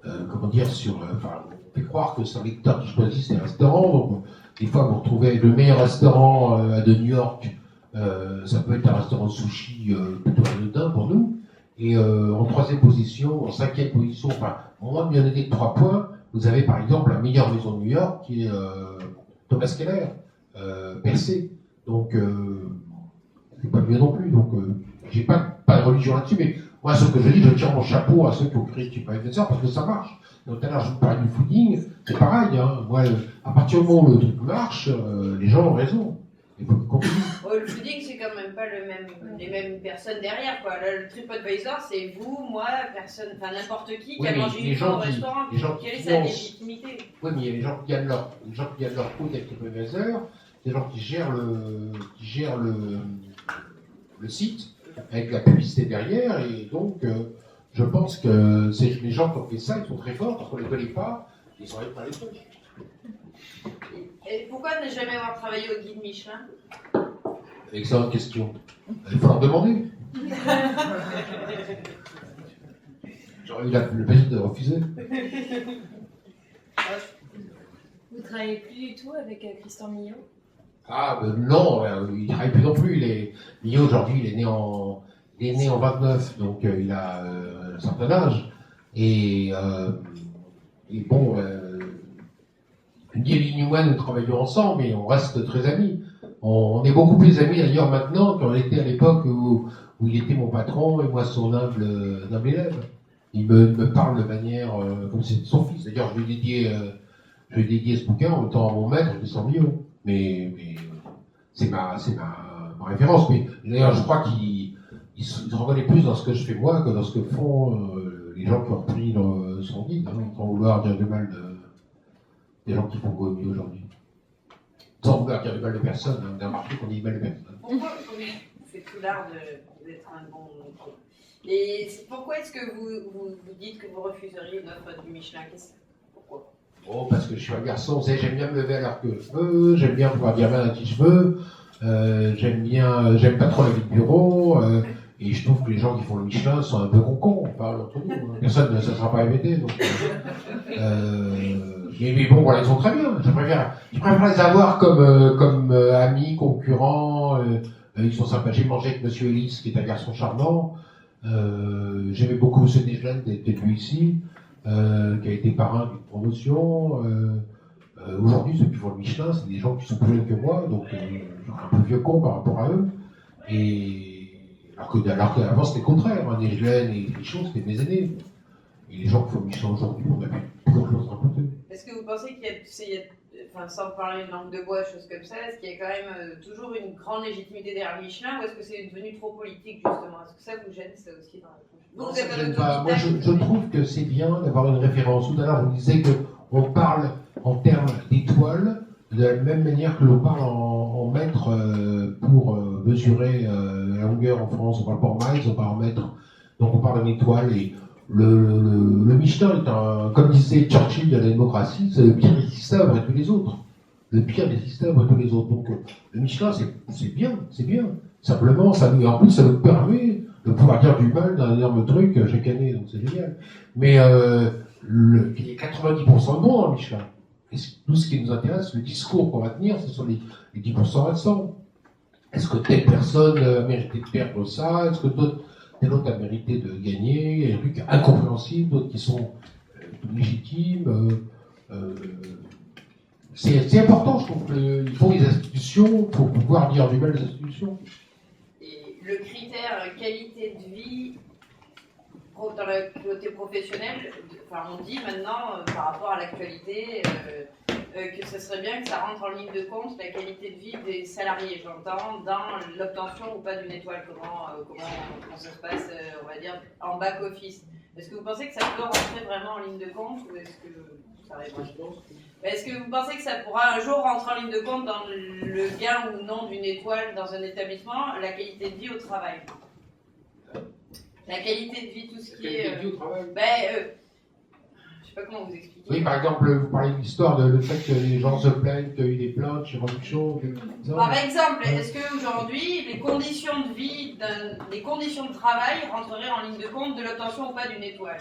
Enfin, on fait croire que c'est un lecteur qui choisit ses restaurants. Donc, des fois, vous retrouvez le meilleur restaurant de New York. Ça peut être un restaurant de sushi plutôt anodin pour nous. Et en 3e position, en 5e position, enfin, au moins bien aidé de 3 points, vous avez par exemple la meilleure maison de New York qui est Thomas Keller, Percé. Donc, c'est pas mieux non plus. Donc, j'ai pas de religion là-dessus, mais moi, ce que je dis, je tire mon chapeau à ceux qui ont créé TripAdvisor parce que ça marche. Donc, tout à l'heure, je vous parlais du fooding, c'est pareil. Hein. Moi, à partir du moment où le truc marche, les gens ont raison. Il faut continuer. le fooding, c'est quand même pas les mêmes personnes derrière, quoi. Là, le TripAdvisor, c'est vous, moi, personne, enfin n'importe qui a mangé une fois au restaurant. Quelle est sa légitimité? Oui, mais il y a les gens qui gagnent leur compte avec TripAdvisor, des gens qui gèrent le site avec la publicité derrière, et donc je pense que les gens qui ont fait ça, ils sont très forts parce qu'on ne les connaît pas, ils sont pas les trucs. Et pourquoi ne jamais avoir travaillé au guide Michelin? Excellente question. Il faut leur demander. J'aurais eu le plaisir de refuser. Vous travaillez plus du tout avec Christian Millot? Ah, non, il travaille plus non plus. Millot, aujourd'hui, il est né en 29, donc il a un certain âge. Et bon, Guy et Lee Newman, nous travaillons ensemble, mais on reste très amis. On est beaucoup plus amis d'ailleurs maintenant qu'on était à l'époque où il était mon patron et moi son humble élève. Il me parle de manière comme si c'était son fils. D'ailleurs, je lui ai dédié ce bouquin en mettant à mon maître, Christian Millot. Mais c'est ma référence. Mais d'ailleurs, je crois qu'il se reconnaît plus dans ce que je fais moi que dans ce que font les gens qui ont repris son guide, sans vouloir dire du mal des gens qui font Goemi aujourd'hui. Sans vouloir dire du mal de personne, on a remarqué qu'on dit du mal de personne. C'est tout l'art d'être un bon. Et pourquoi est-ce que vous dites que vous refuseriez une offre du Michelin? Pourquoi? Oh, parce que je suis un garçon, vous savez, j'aime bien me lever à l'heure que je veux, j'aime bien pouvoir dire mal à qui je veux, j'aime pas trop la vie de bureau, et je trouve que les gens qui font le Michelin sont un peu concons, on parle entre nous, hein. Personne ne se sera pas répété, donc. Mais bon, voilà, ils sont très bien. Je préfère les avoir comme amis, concurrents. Ils sont sympas. J'ai mangé avec Monsieur Ellis, qui est un garçon charmant. J'aimais beaucoup Monsieur Desjardins, qui était venu ici, qui a été parrain d'une promotion. Aujourd'hui, ceux qui font le Michelin, c'est des gens qui sont plus jeunes que moi, donc je suis un peu vieux con par rapport à eux. Alors qu'avant, c'était le contraire. Hein, Desjardins et les choses, c'était mes aînés. Et les gens qui font le Michelin aujourd'hui, on n'a plus grand-chose à raconter. Est-ce que vous pensez qu'il y a, enfin, sans parler de langue de bois, choses comme ça, est-ce qu'il y a quand même toujours une grande légitimité derrière Michelin, ou est-ce que c'est devenu trop politique, justement? Est-ce que ça vous gêne, ça aussi, dans la prochaine? Non, ça me gêne pas. Moi, je trouve que c'est bien d'avoir une référence. Tout à l'heure, vous disiez qu'on parle en termes d'étoiles, de la même manière que l'on parle en mètres pour mesurer la longueur en France. On parle pas en miles, on parle en mètres. Donc on parle en étoiles. Et le Michelin est comme disait Churchill de la démocratie, c'est le pire des systèmes après tous les autres. Le pire des systèmes après tous les autres. Donc le Michelin, c'est bien. Simplement, en plus, ça nous permet de pouvoir dire du mal d'un énorme truc chaque année, donc c'est génial. Mais il y a 90% de bon dans le Michelin. Et tout ce qui nous intéresse, le discours qu'on va tenir, ce sont les 10% restants. Est-ce que telle personne a mérité de perdre ça? Est-ce que tel autre a mérité de gagner? Il y a des trucs incompréhensibles, d'autres qui sont légitimes. C'est important, je trouve qu'il faut des institutions pour pouvoir dire du mal des institutions. Et le critère qualité de vie dans le côté professionnel, on dit maintenant, par rapport à l'actualité, que ce serait bien que ça rentre en ligne de compte la qualité de vie des salariés, j'entends, dans l'obtention ou pas d'une étoile. Comment ça se passe, on va dire, en back-office. Est-ce que vous pensez que ça peut rentrer vraiment en ligne de compte, ou est-ce que ça arrivera? Est-ce que vous pensez que ça pourra un jour rentrer en ligne de compte dans le gain ou non d'une étoile dans un établissement, la qualité de vie au travail? La qualité de vie, tout ce qui est... La qualité de vie au travail. Je sais pas comment vous expliquer. Oui, par exemple, vous parlez de l'histoire de le fait que les gens se plaignent qu'il y a eu des plaintes chez Production. Par exemple, est-ce qu'aujourd'hui, les conditions de vie, les conditions de travail rentreraient en ligne de compte de l'obtention ou pas d'une étoile?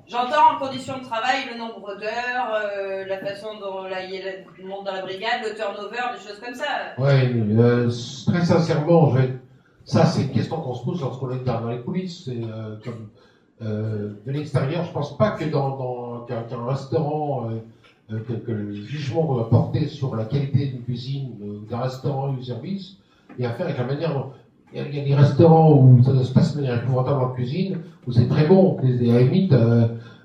J'entends en conditions de travail le nombre d'heures, la façon dont il y a le monde dans la brigade, le turnover, des choses comme ça. Oui, très sincèrement, ça c'est une question qu'on se pose lorsqu'on est dans les coulisses. De l'extérieur, je pense pas que qu'un restaurant, que le jugement qu'on va porter sur la qualité d'une cuisine, d'un restaurant ou du service, et à faire avec la manière dont... Il y a des restaurants où ça se passe de manière épouvantable en cuisine, où c'est très bon. Et à la limite,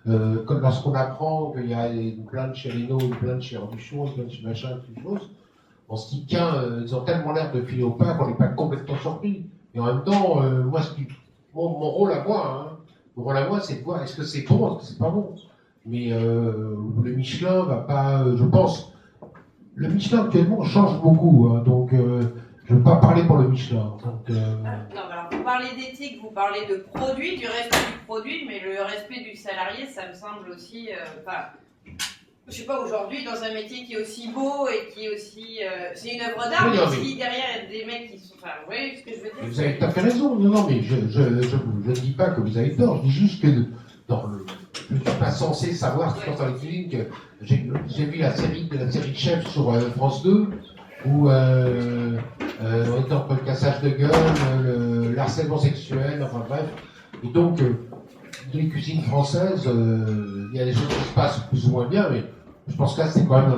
comme lorsqu'on apprend qu'il y a une plainte chez Reno, une plainte chez Robuchon, une plainte chez machin, toutes choses, on se dit ils ont tellement l'air de filer au pain qu'on n'est pas complètement surpris. Et en même temps, moi, mon rôle à moi, c'est de voir est-ce que c'est bon, est-ce que c'est pas bon. Mais le Michelin va pas, je pense, le Michelin actuellement change beaucoup, hein, donc je ne veux pas parler pour le Michelin. Donc, Non, alors vous parlez d'éthique, vous parlez de produit, du respect du produit, mais le respect du salarié, ça me semble aussi, je sais pas, aujourd'hui, dans un métier qui est aussi beau et qui est aussi, c'est une œuvre d'art, mais si derrière il y a des mecs qui sont, vous voyez ce que je veux dire? Vous avez tout à fait raison. Non, mais je ne dis pas que vous avez tort. Je dis juste que dans je ne suis pas censé savoir ce qui se passe dans les cuisines. J'ai vu la série Chef sur France 2, où on était entre le cassage de gueule, le harcèlement sexuel, enfin bref. Et donc, dans les cuisines françaises, il y a des choses qui se passent plus ou moins bien, mais je pense que là, c'est quand même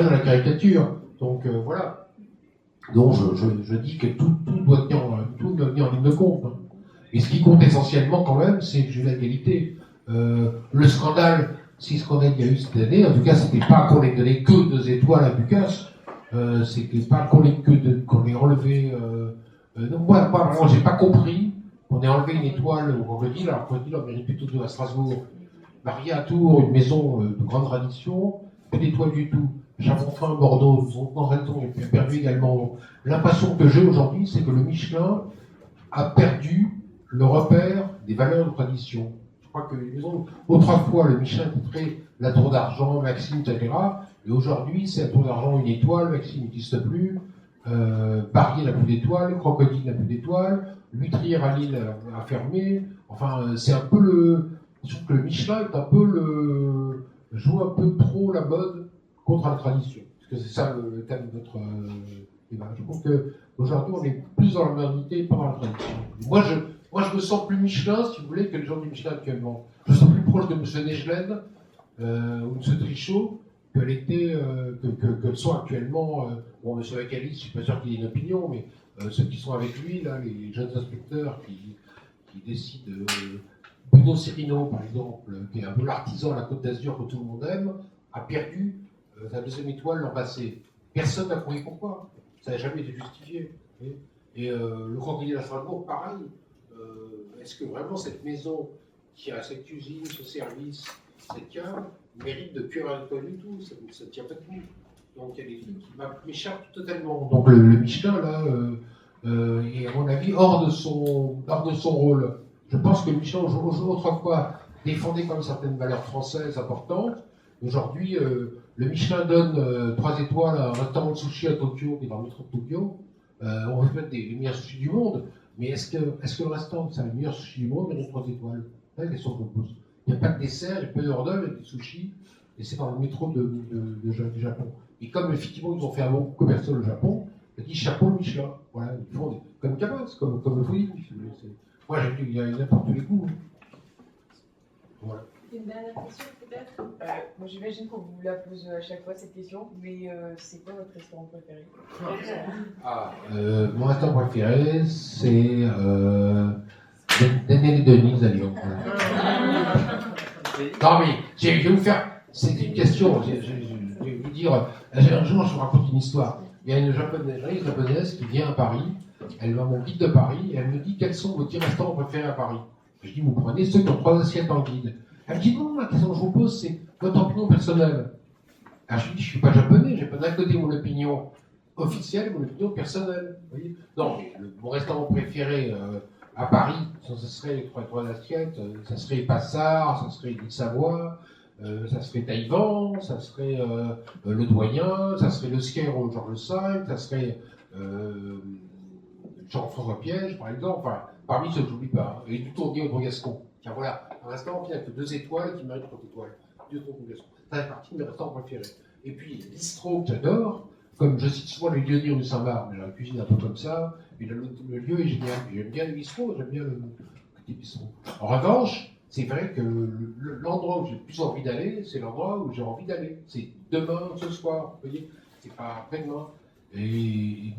dans la caricature. Donc voilà. Donc je dis que tout doit tenir en ligne de compte. Hein. Et ce qui compte essentiellement quand même, c'est que j'ai la qualité. Le scandale, si scandale il y a eu cette année, en tout cas, c'était pas qu'on ait donné que 2 étoiles à Bucasse, c'était pas qu'on ait enlevé. Donc moi, j'ai pas compris qu'on ait enlevé une étoile au Crocodile, alors Crocodile, on mérite plutôt 2 à Strasbourg. Maria à Tours, une maison de grande tradition, pas d'étoiles du tout. Charenton, Bordeaux, ils ont raison, et puis perdu également. L'impression que j'ai aujourd'hui, c'est que le Michelin a perdu le repère des valeurs de tradition. Je crois que les maisons, autrefois, le Michelin était très la tour d'argent, Maxime, etc. Et aujourd'hui, c'est la tour d'argent, une étoile, Maxime n'existe plus, Barrier n'a plus d'étoile, Crocodile n'a plus d'étoile, L'Huîtrière à Lille a fermé. Enfin, c'est un peu le. Je trouve que le Michelin est un peu joue un peu trop la mode contre la tradition. Parce que c'est ça le thème de notre débat. Je trouve qu'aujourd'hui, on est plus dans la modernité et pas dans la tradition. Moi, je me sens plus Michelin, si vous voulez, que les gens du Michelin actuellement. Je me sens plus proche de M. Negelen ou de M. Trichot qu'elle était, que sont actuellement. Bon, M. Vaccalis, je suis pas sûr qu'il ait une opinion, mais ceux qui sont avec lui, là, les jeunes inspecteurs qui décident. Bruno Cirino, par exemple, qui est un peu l'artisan à la Côte d'Azur que tout le monde aime, a perdu sa 2e étoile l'an passé. Personne n'a compris pourquoi. Ça n'a jamais été justifié. Et le Crocodile à Strasbourg, pareil. Est-ce que vraiment cette maison qui a cette cuisine, ce service, cette cave, mérite de cuire un étoile du tout? Ça ne tient pas de tout. Donc il y a des trucs qui m'échappent totalement. Donc le Michelin, là, est à mon avis hors de son rôle. Je pense que Michelin, autrefois, défendait quand même certaines valeurs françaises importantes. Aujourd'hui, le Michelin donne 3 étoiles à un restaurant de sushi à Tokyo, qui est dans le métro de Tokyo. On veut mettre les meilleurs sushis du monde, mais est-ce que le restaurant, c'est le meilleur sushi du monde, mérite 3 étoiles? C'est la question qu'on pose. Il n'y a pas de dessert, il n'y a pas d'hors d'œuvre, il y a des sushis, et c'est dans le métro du Japon. Et comme effectivement, ils ont fait un bon commercial au Japon, ils dit chapeau le Michelin. Voilà, ils font comme Cabas, comme le Fouillis. Moi, j'ai dit qu'il y a n'importe tous les coups. Voilà. Une dernière question, peut-être Moi, j'imagine qu'on vous la pose à chaque fois cette question, mais c'est quoi votre restaurant préféré? Mon restaurant préféré, c'est Daniel et Denise à Lyon. Non, mais je vais vous faire. C'est une question. Je vais vous dire. Un jour, je vous raconte une histoire. Il y a une japonaise qui vient à Paris. Elle va à mon guide de Paris et elle me dit quels sont vos 10 restaurants préférés à Paris. Je dis, vous prenez ceux qui ont 3 assiettes dans le guide. Elle me dit, non, la question que je vous pose, c'est votre opinion personnelle. Alors je lui dis, je ne suis pas japonais, je n'ai pas d'un côté mon opinion officielle et mon opinion personnelle. Vous voyez, non, mon restaurant préféré à Paris, ça serait les 3 assiettes, ça serait Passard, ça serait l'île Savoie, ça serait Taïwan, ça serait le Doyen, ça serait le Skier au Georges V, ça serait Jean-François Piège, par exemple, enfin, parmi ceux que je n'oublie pas, et du Tournier au Gascon. Tiens, voilà, un restaurant qui n'a que 2 étoiles et qui mérite 3 étoiles. Du Tournier au Gascon. Ça fait partie de mes restaurants préférés. Et puis, bistrot que j'adore, comme je cite souvent le lieu du Saint-Marc, mais la cuisine un peu comme ça, et le lieu est génial. J'aime bien le bistrot, j'aime bien le petit bistrot. En revanche, c'est vrai que l'endroit où j'ai le plus envie d'aller, c'est l'endroit où j'ai envie d'aller. C'est demain, ce soir, vous voyez, c'est pas après-demain. Et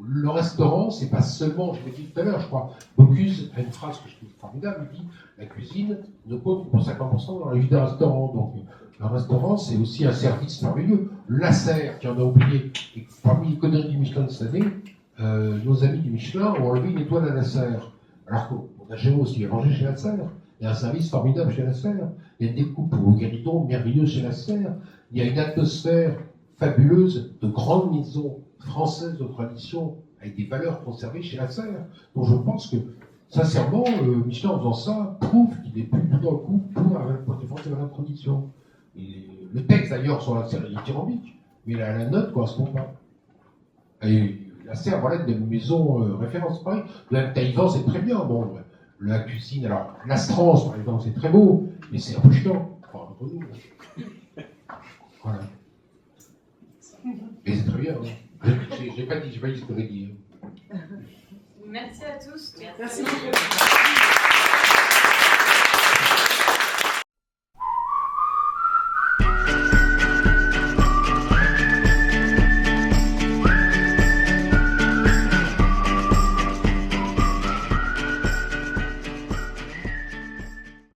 le restaurant, c'est pas seulement, je l'ai dit tout à l'heure, je crois, Bocuse a une phrase que je trouve formidable, il dit la cuisine ne compte que pour 50% dans la vie d'un restaurant. Donc, un restaurant, c'est aussi un service merveilleux. La Serre, qui en a oublié, et parmi les conneries du Michelin de cette année, nos amis du Michelin ont enlevé une étoile à la Serre. Alors qu'on a jamais aussi mangé chez la Serre. Il y a un service formidable chez la Serre. Il y a des coupes au guéridon merveilleuses chez la Serre. Il y a une atmosphère fabuleuse de grandes maisons françaises de tradition avec des valeurs conservées chez la Serre. Donc je pense que, sincèrement, Michelin en faisant ça prouve qu'il est plus du tout dans le coup pour défendre ses valeurs de tradition. Et le texte d'ailleurs sur la Serre est dithyrambique, mais la note ne correspond pas. Et la Serre, voilà, une maison référence pareil. Même Taïwan, c'est très bien. Bon, la cuisine. Alors, l'Astrance, par exemple, c'est très beau, mais c'est un peu chiant. Enfin, entre nous. Voilà. Et c'est très bien. Hein. J'ai pas dit ce que j'ai dit. Hein. Merci à tous. Merci beaucoup.